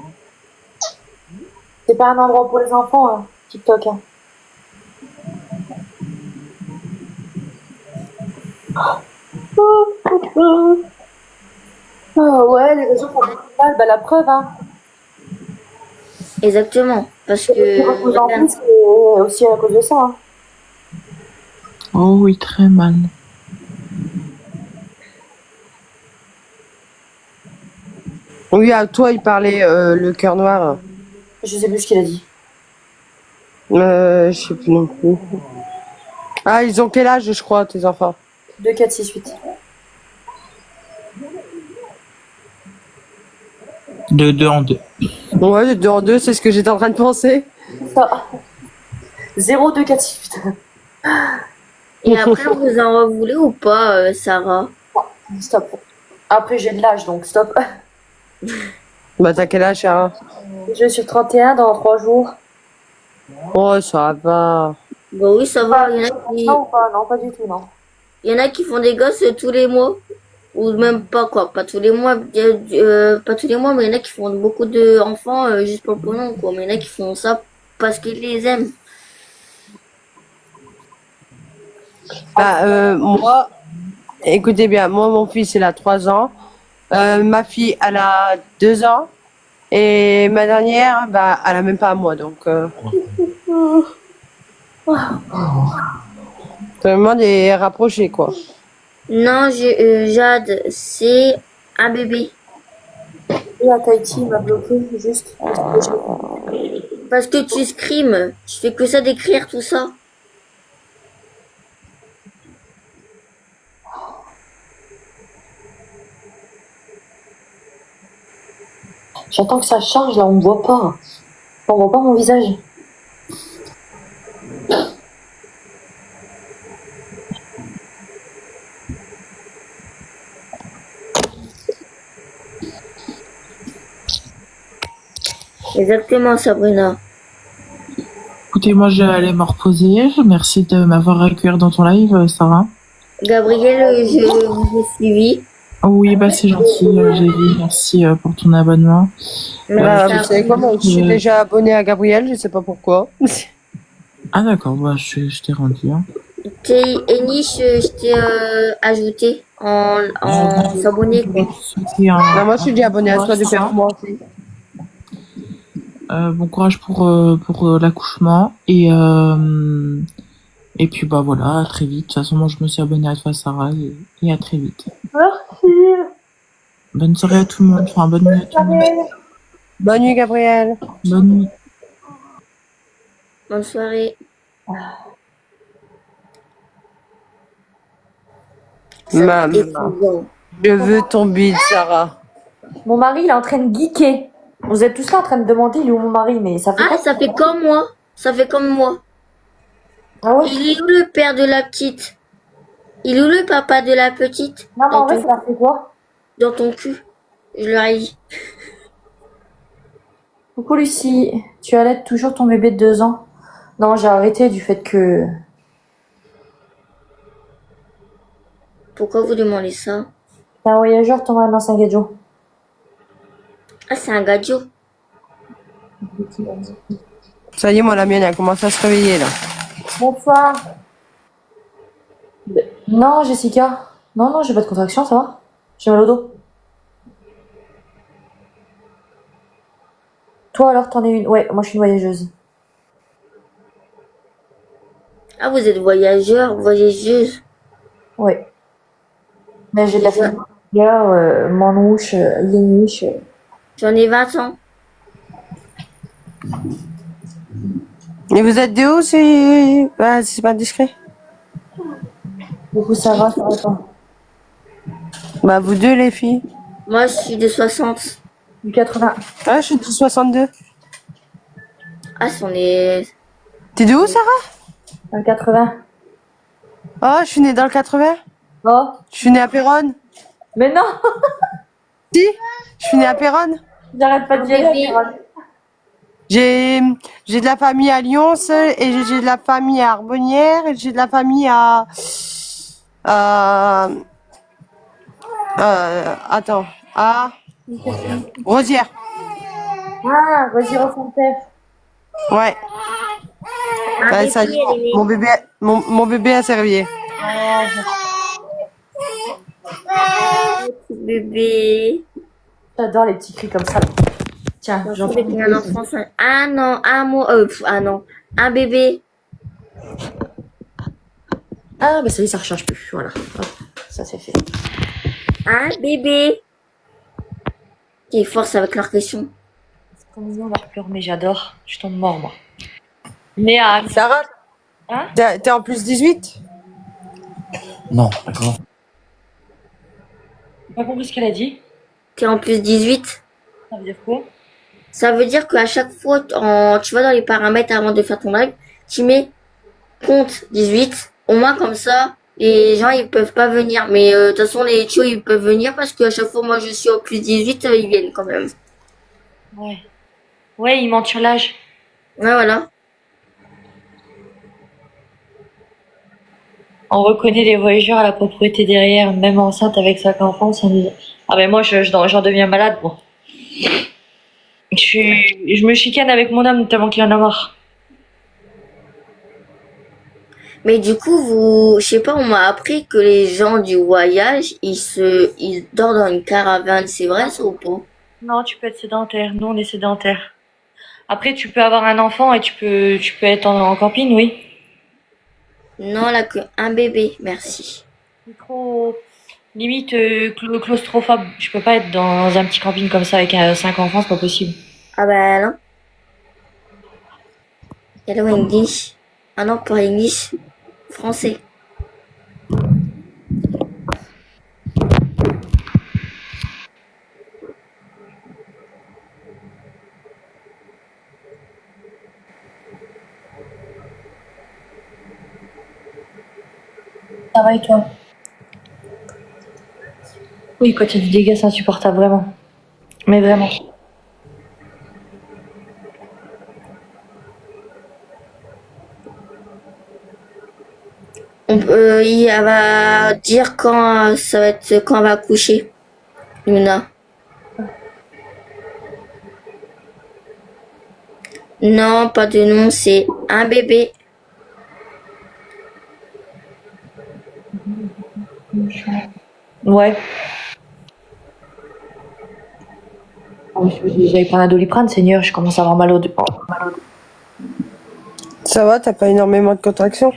A: C'est pas un endroit pour les enfants, hein, TikTok. Hein. Ah ouais, les réseaux font beaucoup de mal. Bah, la preuve, hein.
G: Exactement. Parce
A: De plus en
G: que,
A: plus, c'est aussi à cause de ça. Hein.
F: Oh oui, très mal.
H: Oui, à toi, il parlait le cœur noir.
A: Je sais plus ce qu'il a dit.
H: Je sais plus non plus. Ah, ils ont quel âge, je crois, tes enfants?
A: 2, 4, 6, 8.
F: De deux en deux.
H: Ouais, de deux en deux, c'est ce que j'étais en train de penser.
A: Ça. 0, 2, 4, 6, 8.
G: et après, vous en voulez ou pas, Sarah?
A: Stop. Après, j'ai de l'âge, donc stop.
H: Bah, t'as quel âge, Sarah?
A: Je suis sur 31 dans 3 jours.
H: Oh, ça va.
G: Bah oui, ça va. Il y en a qui,
A: Non, ou pas? Non, pas du tout, non.
G: il y en a qui font des gosses tous les mois. Ou même pas, quoi. Pas tous les mois. Pas tous les mois, mais il y en a qui font beaucoup d'enfants juste pour le pognon, quoi. Mais il y en a qui font ça parce qu'ils les aiment.
H: Bah, moi, écoutez bien, moi, mon fils, il a 3 ans. Ma fille, elle a 2 ans. Et ma dernière, bah, elle a même pas un mois, donc. Vraiment des rapprochés, quoi.
G: Non, Jade, c'est un bébé.
A: Et à Tahiti, il m'a bloqué, juste.
G: Parce que tu scrimes. Tu fais que ça d'écrire tout ça.
A: J'attends que ça charge, là, on me voit pas. On voit pas mon visage.
G: Exactement, Sabrina.
F: Écoutez, moi, je vais aller me reposer. Merci de m'avoir accueilli dans ton live, Sarah.
G: Gabriel, je vous ai suivi.
F: Oui, bah c'est gentil, j'ai vu. Merci pour ton abonnement.
H: Bah,
G: Merci
H: vous savez quoi, moi, je suis déjà abonnée à Gabriel, je sais pas pourquoi.
F: Ah d'accord, bah je t'ai rendu. Hein.
G: Enish, je t'ai ajouté en s'abonner, quoi.
H: Non, moi, je suis déjà abonnée à toi depuis un mois aussi.
F: Bon courage pour l'accouchement et puis bah voilà, à très vite. De toute façon, moi je me suis abonnée à toi, Sarah, et à très vite.
A: Merci.
F: Bonne soirée à tout le monde. Enfin, bonne nuit à tout le monde.
H: Bonne nuit, Gabriel.
F: Bonne nuit.
G: Bonne soirée.
H: Maman,
G: Épouvant.
H: je veux ton bide, Sarah.
A: Mon mari, il est en train de geeker. Vous êtes tous là en train de demander, il est où mon mari, mais ça fait
G: Ah,
A: pas.
G: ça fait comme moi. Ça fait comme moi.
A: Ah ouais?
G: Il est où le père de la petite? Il est où le papa de la petite?
A: Non, mais en
G: Dans
A: vrai,
G: ton,
A: ça leur fait quoi?
G: dans ton cul. Je leur ai dit.
A: Coucou Lucie, tu allaites toujours ton bébé de 2 ans? Non, j'ai arrêté du fait que...
G: Pourquoi vous demandez ça?
A: T'es un voyageur, ton mari, non, c'est un gadjo.
G: Ah, c'est un gadjo.
H: Ça y est, moi, la mienne, elle commence à se réveiller, là.
A: Bonsoir. Non, Jessica. Non, non, j'ai pas de contraction, ça va? J'ai mal au dos. Toi alors, t'en es une? Ouais, moi je suis une voyageuse.
G: Ah, vous êtes voyageur, voyageuse.
A: Ouais. Mais j'ai de la famille. Manouche, Léniche.
G: J'en ai 20 ans.
H: Et vous êtes de où, bah, c'est pas discret?
A: Coucou, ça va pas.
H: Bah, vous deux, les filles.
G: Moi, je suis de 60.
A: Du 80.
H: Ah, je suis de 62.
G: Ah, c'en est...
H: T'es de où, Sarah?
A: Dans le 80.
H: Oh, je suis née dans le 80.
A: Oh,
H: Je suis née à Péronne.
A: mais non.
H: Si, je suis née à Péronne.
A: J'arrête pas de dire.
H: J'ai de la famille à Lyons et j'ai de la famille à Arbonnières et j'ai de la famille à attends, à Rosière.
A: Ah, vas-y, refais le
H: Ouais. Ouais, ça y est, mon bébé a servi.
G: Bébé.
A: J'adore les petits cris comme ça. Tiens,
G: Moi, je
A: j'entends.
G: trouvais qu'un enfant, ça... Ah non, un mot, ah non, un bébé.
A: Ah, bah ça y est, ça recharge plus. Voilà. Hop, ça c'est fait.
G: Un bébé. Qui est force avec leur question.
A: C'est trop mignon leur pleurs, mais j'adore. Je tombe mort, moi. Mais
H: Sarah,
A: Hein
H: t'es en plus 18?
E: Non, d'accord.
A: j'ai pas compris ce qu'elle a dit.
G: T'es en plus 18.
A: Ça veut dire quoi?
G: Ça veut dire qu'à chaque fois, tu vas dans les paramètres avant de faire ton live, tu mets compte 18. Au moins comme ça, les gens ils peuvent pas venir. Mais de toute façon, les tuyaux ils peuvent venir parce qu'à chaque fois, moi je suis au plus 18, ils viennent quand même.
A: Ouais. Ouais, il ment sur l'âge.
G: Ouais, voilà.
A: On reconnaît les voyageurs à la propriété derrière, même enceinte avec 5 enfants. Ça nous... Ah ben moi, j'en deviens malade, moi. Je me chicane avec mon homme tellement qu'il en a marre.
G: Mais du coup, je sais pas, on m'a appris que les gens du voyage, ils dorment dans une caravane. C'est vrai ça ou pas?
A: Non, tu peux être sédentaire. Nous, on est sédentaire. Après, tu peux avoir un enfant et tu peux être en camping, oui.
G: Non, là que un bébé, merci.
A: C'est trop limite claustrophobe. Je peux pas être dans un petit camping comme ça avec 5 enfants, c'est pas possible.
G: Ah ben non. Hello English. Ah non, pas English. Français.
A: Ça va et toi? Oui, quand il y a du dégât, c'est insupportable, vraiment. Mais vraiment.
G: Il va dire quand ça va être quand on va coucher. Luna. Non, pas de nom, c'est un bébé.
A: Ouais. J'avais pris un Doliprane, Seigneur, je commence à avoir mal au dos.
H: Ça va, t'as pas énormément de contractions?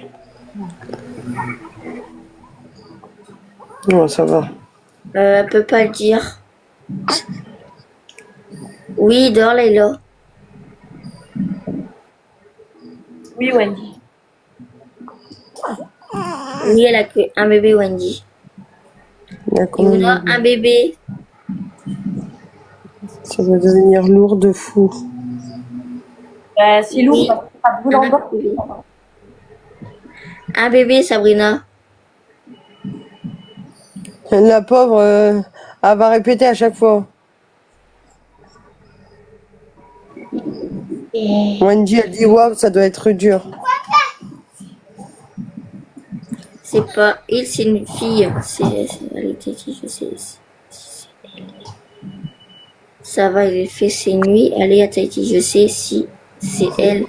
H: Non, ça va.
G: Elle peut pas le dire. Oui, il dort, Layla.
A: Oui, Wendy.
G: Oui, elle a que un bébé, Wendy.
H: Il y a combien
G: Luna,
H: de-
G: un bébé.
H: Ça va devenir lourd de fou.
A: C'est lourd,
G: Oui.
A: parce que pas de boule en bas.
G: bébé. Un bébé, Sabrina.
H: La pauvre, elle va répéter à chaque fois. Wendy, elle dit waouh, ça doit être dur.
G: C'est pas il, c'est une fille. Elle était dit, je sais. Ça va, il fait ses nuits. Allez, à Tahiti, je sais si c'est elle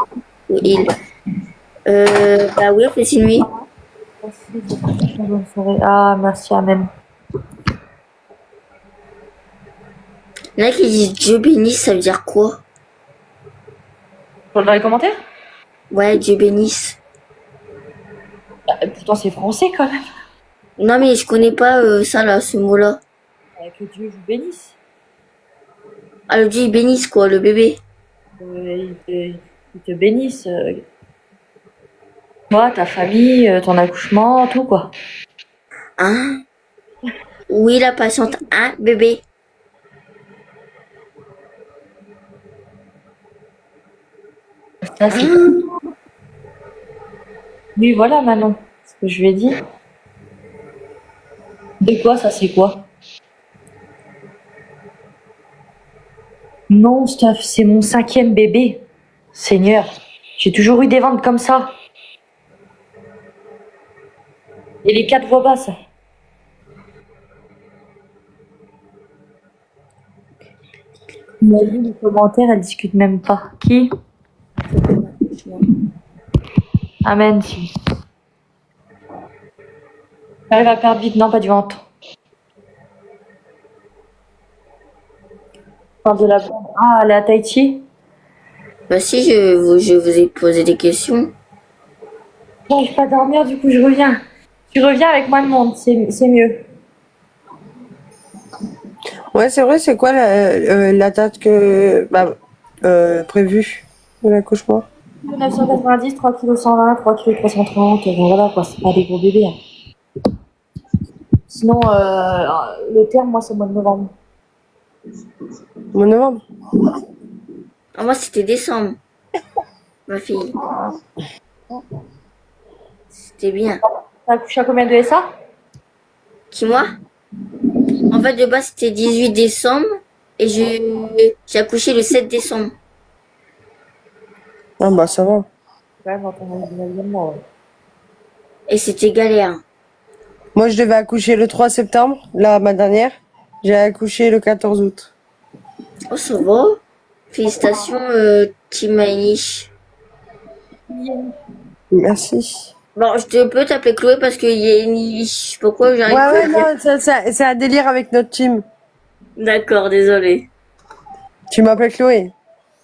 G: ou il. Bah oui, elle fait ses nuits.
A: Bonne soirée. Ah, merci, Amen.
G: Il y en a qui disent Dieu bénisse, ça veut dire quoi?
A: Dans les commentaires?
G: Ouais, Dieu bénisse.
A: Pourtant, c'est français quand même.
G: Non, mais je connais pas ça là, ce mot-là.
A: Que Dieu vous bénisse.
G: Ah, le Dieu il bénisse quoi, le bébé.
A: Il te bénisse. Toi, ta famille, ton accouchement, tout quoi.
G: Hein? Oui, la patiente, un bébé.
A: Ça, c'est... Oui, voilà, Manon. Ce que je lui ai dit. De quoi, ça, c'est quoi? Non, Steph, c'est mon 5e bébé. Seigneur, j'ai toujours eu des ventes comme ça. Et les 4 voix basses. Il m'a dit les commentaires, elle discute même pas. Qui? Amen, si. J'arrive à perdre vite, non, pas du ventre. Enfin, de la... Ah, elle est à Tahiti.
G: Bah si, je vous ai posé des questions.
A: J'arrive pas à dormir, du coup, je reviens. Tu reviens avec moi, le monde, c'est mieux.
H: Ouais, c'est vrai, c'est quoi la date prévue de l'accouchement?
A: 990, 3 kg 120, 3 kg 330, voilà quoi, c'est pas des gros bébés. Hein. Sinon, le terme, moi, c'est au mois de novembre.
H: Mon novembre.
G: Ah, moi, c'était décembre, ma fille. C'était bien.
A: T'as accouché à combien de SA?
G: Qui, moi? En fait, de base, c'était 18 décembre et j'ai accouché le 7 décembre.
H: Ah bah ça va.
A: Ouais, quand on a eu le mois, ouais.
G: Et c'était galère.
H: Moi, je devais accoucher le 3 septembre, là, ma dernière. J'ai accouché le 14 août.
G: Oh, ça va. Félicitations, Team Ainish.
H: Merci.
G: Bon, je peux t'appeler Chloé parce que je sais pas pourquoi j'arrive pas à
H: Ouais,
G: le dire.
H: non, c'est un délire avec notre team.
G: D'accord, désolé.
H: Tu m'appelles Chloé.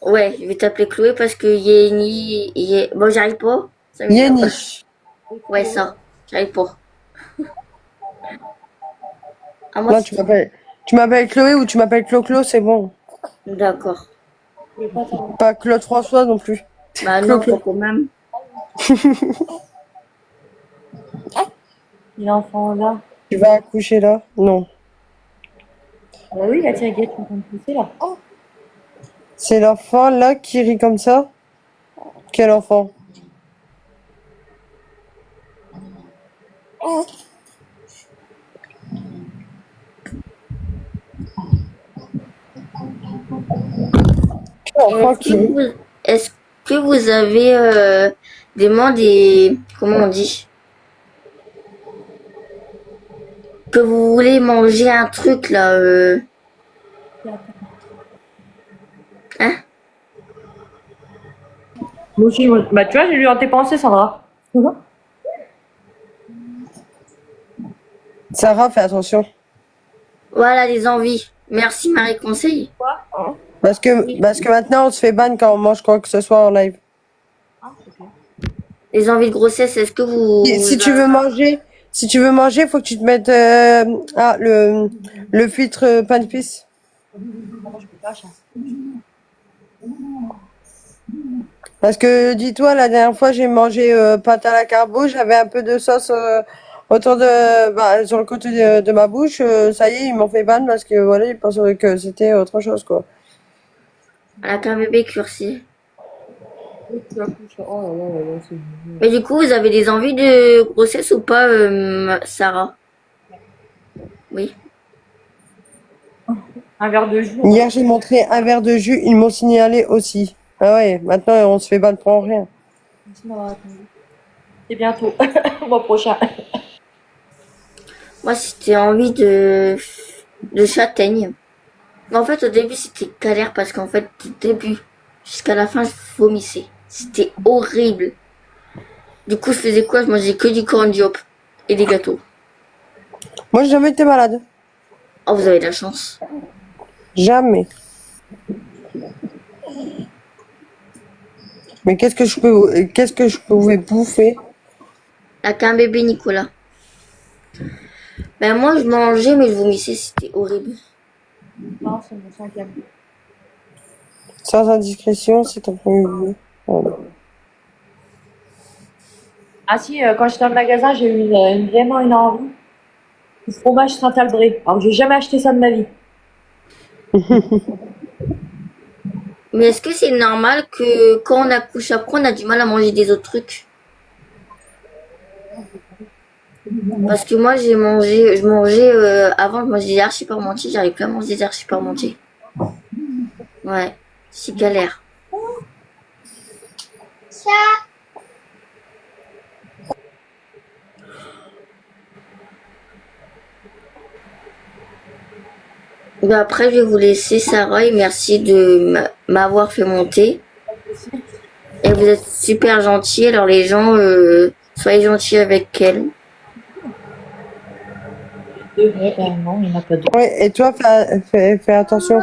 G: Ouais, je vais t'appeler Chloé parce que bon, j'arrive pas. Ça m'énerve.
H: Yéniche.
G: Ouais, ça. J'arrive pas. Ah, moi,
H: Non, tu m'appelles Chloé ou tu m'appelles Clo-Clo, c'est bon.
G: D'accord.
H: Pas Claude François non plus.
G: Bah non,
H: Clo-Clo.
G: pas quand même.
A: L'enfant là.
H: Tu vas accoucher là? Non.
A: Bah oui, la tirguette est en train de pousser là.
H: C'est l'enfant là qui rit comme ça? Quel enfant? Quel enfant qui rit?
G: Est-ce que vous avez comment on dit? Que vous voulez manger un truc là, hein?
A: Moi aussi, bah tu vois, j'ai lu dans tes pensées, Sandra.
H: Sarah, fais attention.
G: Voilà les envies. Merci Marie Conseil.
H: Parce que maintenant on se fait ban quand on mange quoi que ce soit en live.
G: Les envies de grossesse, est-ce que vous...
H: Si tu veux manger, faut que tu te mettes le filtre pain d'épices. Parce que dis-toi, la dernière fois j'ai mangé pâte à la carbo, j'avais un peu de sauce autour sur le côté de ma bouche. Ça y est, ils m'ont fait ban parce que voilà, ils pensaient que c'était autre chose quoi.
G: Avec un bébé cursi. Mais du coup, vous avez des envies de grossesse ou pas, Sarah? Oui.
A: Un verre de jus.
H: Hier j'ai montré un verre de jus, ils m'ont signalé aussi. Ah ouais, maintenant on se fait ban pour rien.
A: C'est bientôt, le mois prochain.
G: Moi, c'était envie de châtaigne. Mais en fait, au début, c'était galère parce qu'en fait, au début jusqu'à la fin, je vomissais. C'était horrible. Du coup, je faisais quoi? Je mangeais que du corn diop et des gâteaux.
H: Moi j'ai jamais été malade.
G: Oh, vous avez de la chance.
H: Jamais. Mais qu'est-ce que je pouvais bouffer?
G: Là, qu'un bébé Nicolas. Ben moi, je mangeais, mais je vomissais, c'était horrible.
A: Non, c'est mon cinquième.
H: Sans indiscrétion, c'est ton premier bébé. Voilà.
A: Ah si, quand j'étais dans le magasin, j'ai eu vraiment une envie. Du fromage Saint-Albré. Alors, j'ai jamais acheté ça de ma vie.
G: Mais est-ce que c'est normal que quand on accouche après, on a du mal à manger des autres trucs? Parce que moi, avant, je mangeais des archis parmentiers, j'arrive plus à manger des archis parmentiers. Ouais, c'est galère. Ben après, je vais vous laisser, Sarah, et merci de m'avoir fait monter. Et vous êtes super gentils, alors les gens, soyez gentils avec elle.
A: Non, il n'y en a pas deux.
H: Ouais, et toi, fais attention.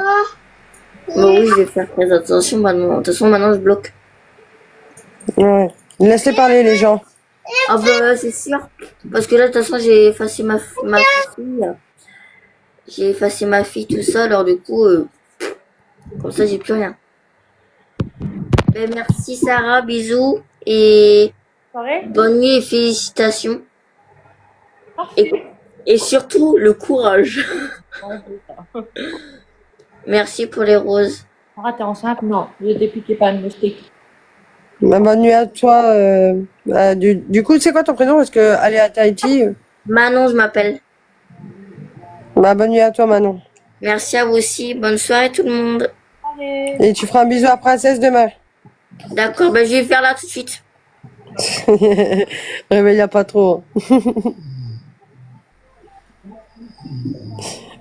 G: Bah oui, je vais faire très attention maintenant. De toute façon, maintenant, je bloque.
H: Ouais. Laissez parler les gens.
G: Ah bah, c'est sûr. Parce que là, de toute façon, j'ai effacé ma fille. J'ai effacé ma fille, tout ça. Alors, du coup, comme ça, j'ai plus rien. Ben, merci, Sarah. Bisous. Et bonne nuit et félicitations. Et surtout, le courage. Merci pour les roses.
A: Sarah, t'es enceinte? Non, je dépiquais pas le moustique.
H: Bah, bonne nuit à toi. Du coup, c'est quoi ton prénom? Parce que aller à Tahiti.
G: Manon, je m'appelle.
H: Bah, bonne nuit à toi, Manon.
G: Merci à vous aussi. Bonne soirée, tout le monde.
H: Et tu feras un bisou à Princesse demain.
G: D'accord, ben, je vais faire là tout de suite.
H: Réveille pas trop.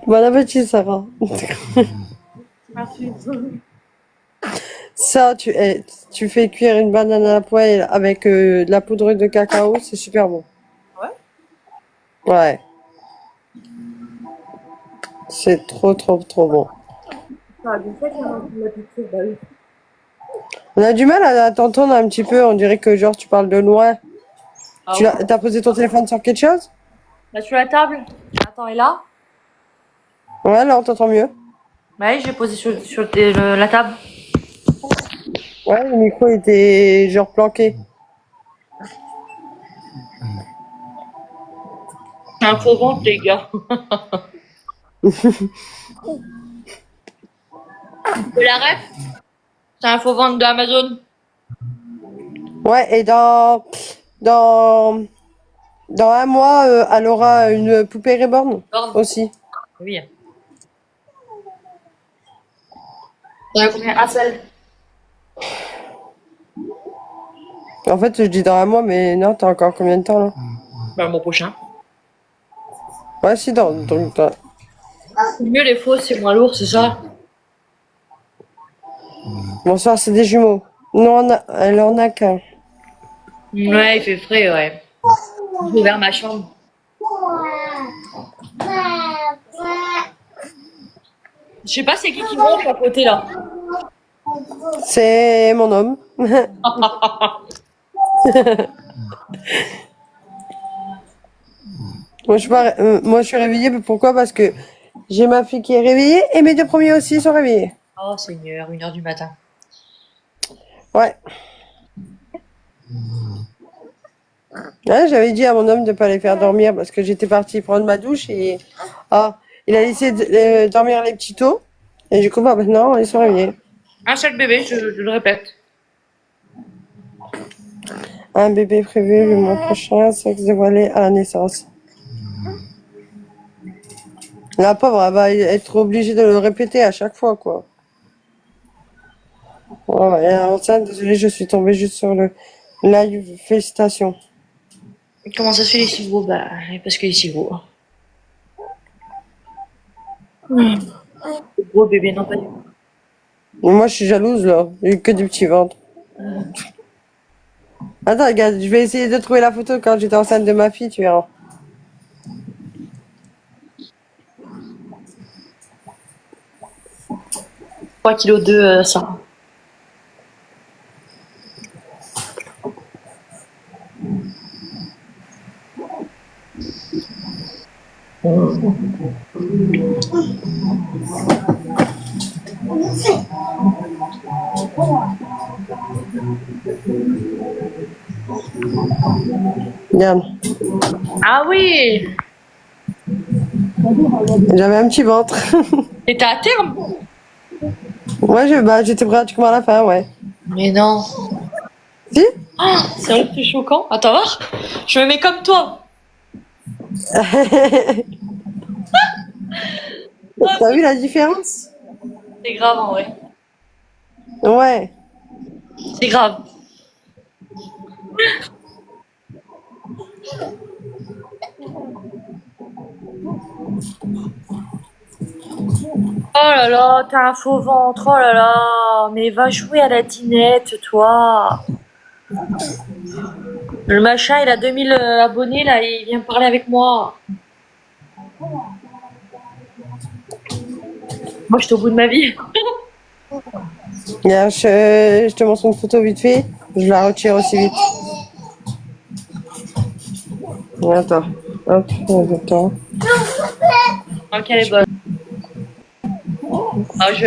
H: Bon appétit, Sarah. Ça, tu fais cuire une banane à la poêle avec de la poudre de cacao, c'est super bon. Ouais. C'est trop, trop, trop bon. On a du mal à t'entendre un petit peu, on dirait que genre tu parles de loin. T'as posé ton téléphone sur quelque chose?
A: Là, sur la table. Attends, et là?
H: Ouais, là on t'entend mieux.
A: Bah oui, j'ai posé sur la table.
H: Ouais, le micro était genre planqué.
A: C'est un faux ventre, les gars. De la ref? C'est un faux ventre d'Amazon.
H: Ouais, et dans un mois, elle aura une poupée Reborn aussi.
A: Oui. Il y a combien? Un seul.
H: En fait, je dis dans un mois, mais non, t'as encore combien de temps là?
A: Bah, le mois prochain.
H: Ouais, si, donc,
A: C'est mieux les faux, c'est moins lourd, c'est ça?
H: bonsoir, c'est des jumeaux. Non, elle en a qu'un.
A: Ouais, il fait frais, ouais. J'ai ouvert ma chambre. Je sais pas c'est qui monte à côté là.
H: C'est mon homme. Moi, je suis réveillée, mais pourquoi? Parce que j'ai ma fille qui est réveillée et mes deux premiers aussi sont réveillés.
A: Oh Seigneur, 1h du matin.
H: Ouais. Ouais, j'avais dit à mon homme de pas les faire dormir parce que j'étais partie prendre ma douche et il a laissé dormir les petits taux et du coup bah maintenant ils sont réveillés.
A: Un seul bébé, je le répète.
H: Un bébé prévu le mois prochain, sexe dévoilé à la naissance. La pauvre, elle va être obligée de le répéter à chaque fois, quoi. Ouais, alors ça, désolée, je suis tombée juste sur le live. Félicitations.
A: Comment ça se fait les si gros? Bah, parce qu'il est si gros. Gros bébé, non pas du tout.
H: Mais moi, je suis jalouse, là. Il y a eu que du petit ventre. Attends, regarde, je vais essayer de trouver la photo quand j'étais enceinte de ma fille, tu verras.
A: « 3,2 kg, ça.
H: Regarde.
A: Ah oui!
H: J'avais un petit ventre.
A: T'étais à terme?
H: Ouais, j'étais pratiquement à la fin, ouais.
A: Mais non.
H: Si?
A: Oh, c'est vrai que c'est choquant. Attends, voir. Je me mets comme toi.
H: T'as vu la différence?
A: C'est grave en vrai.
H: Ouais.
A: C'est grave. Oh là là, t'as un faux ventre, oh là là, mais va jouer à la dinette, toi. Le machin, il a 2000 abonnés, là, il vient parler avec moi. Moi, j'étais au bout de ma vie.
H: Regarde, je te montre une photo vite fait. Je la retire aussi vite. Attends. Hop, attends.
A: Ok, elle est bonne. Ah, je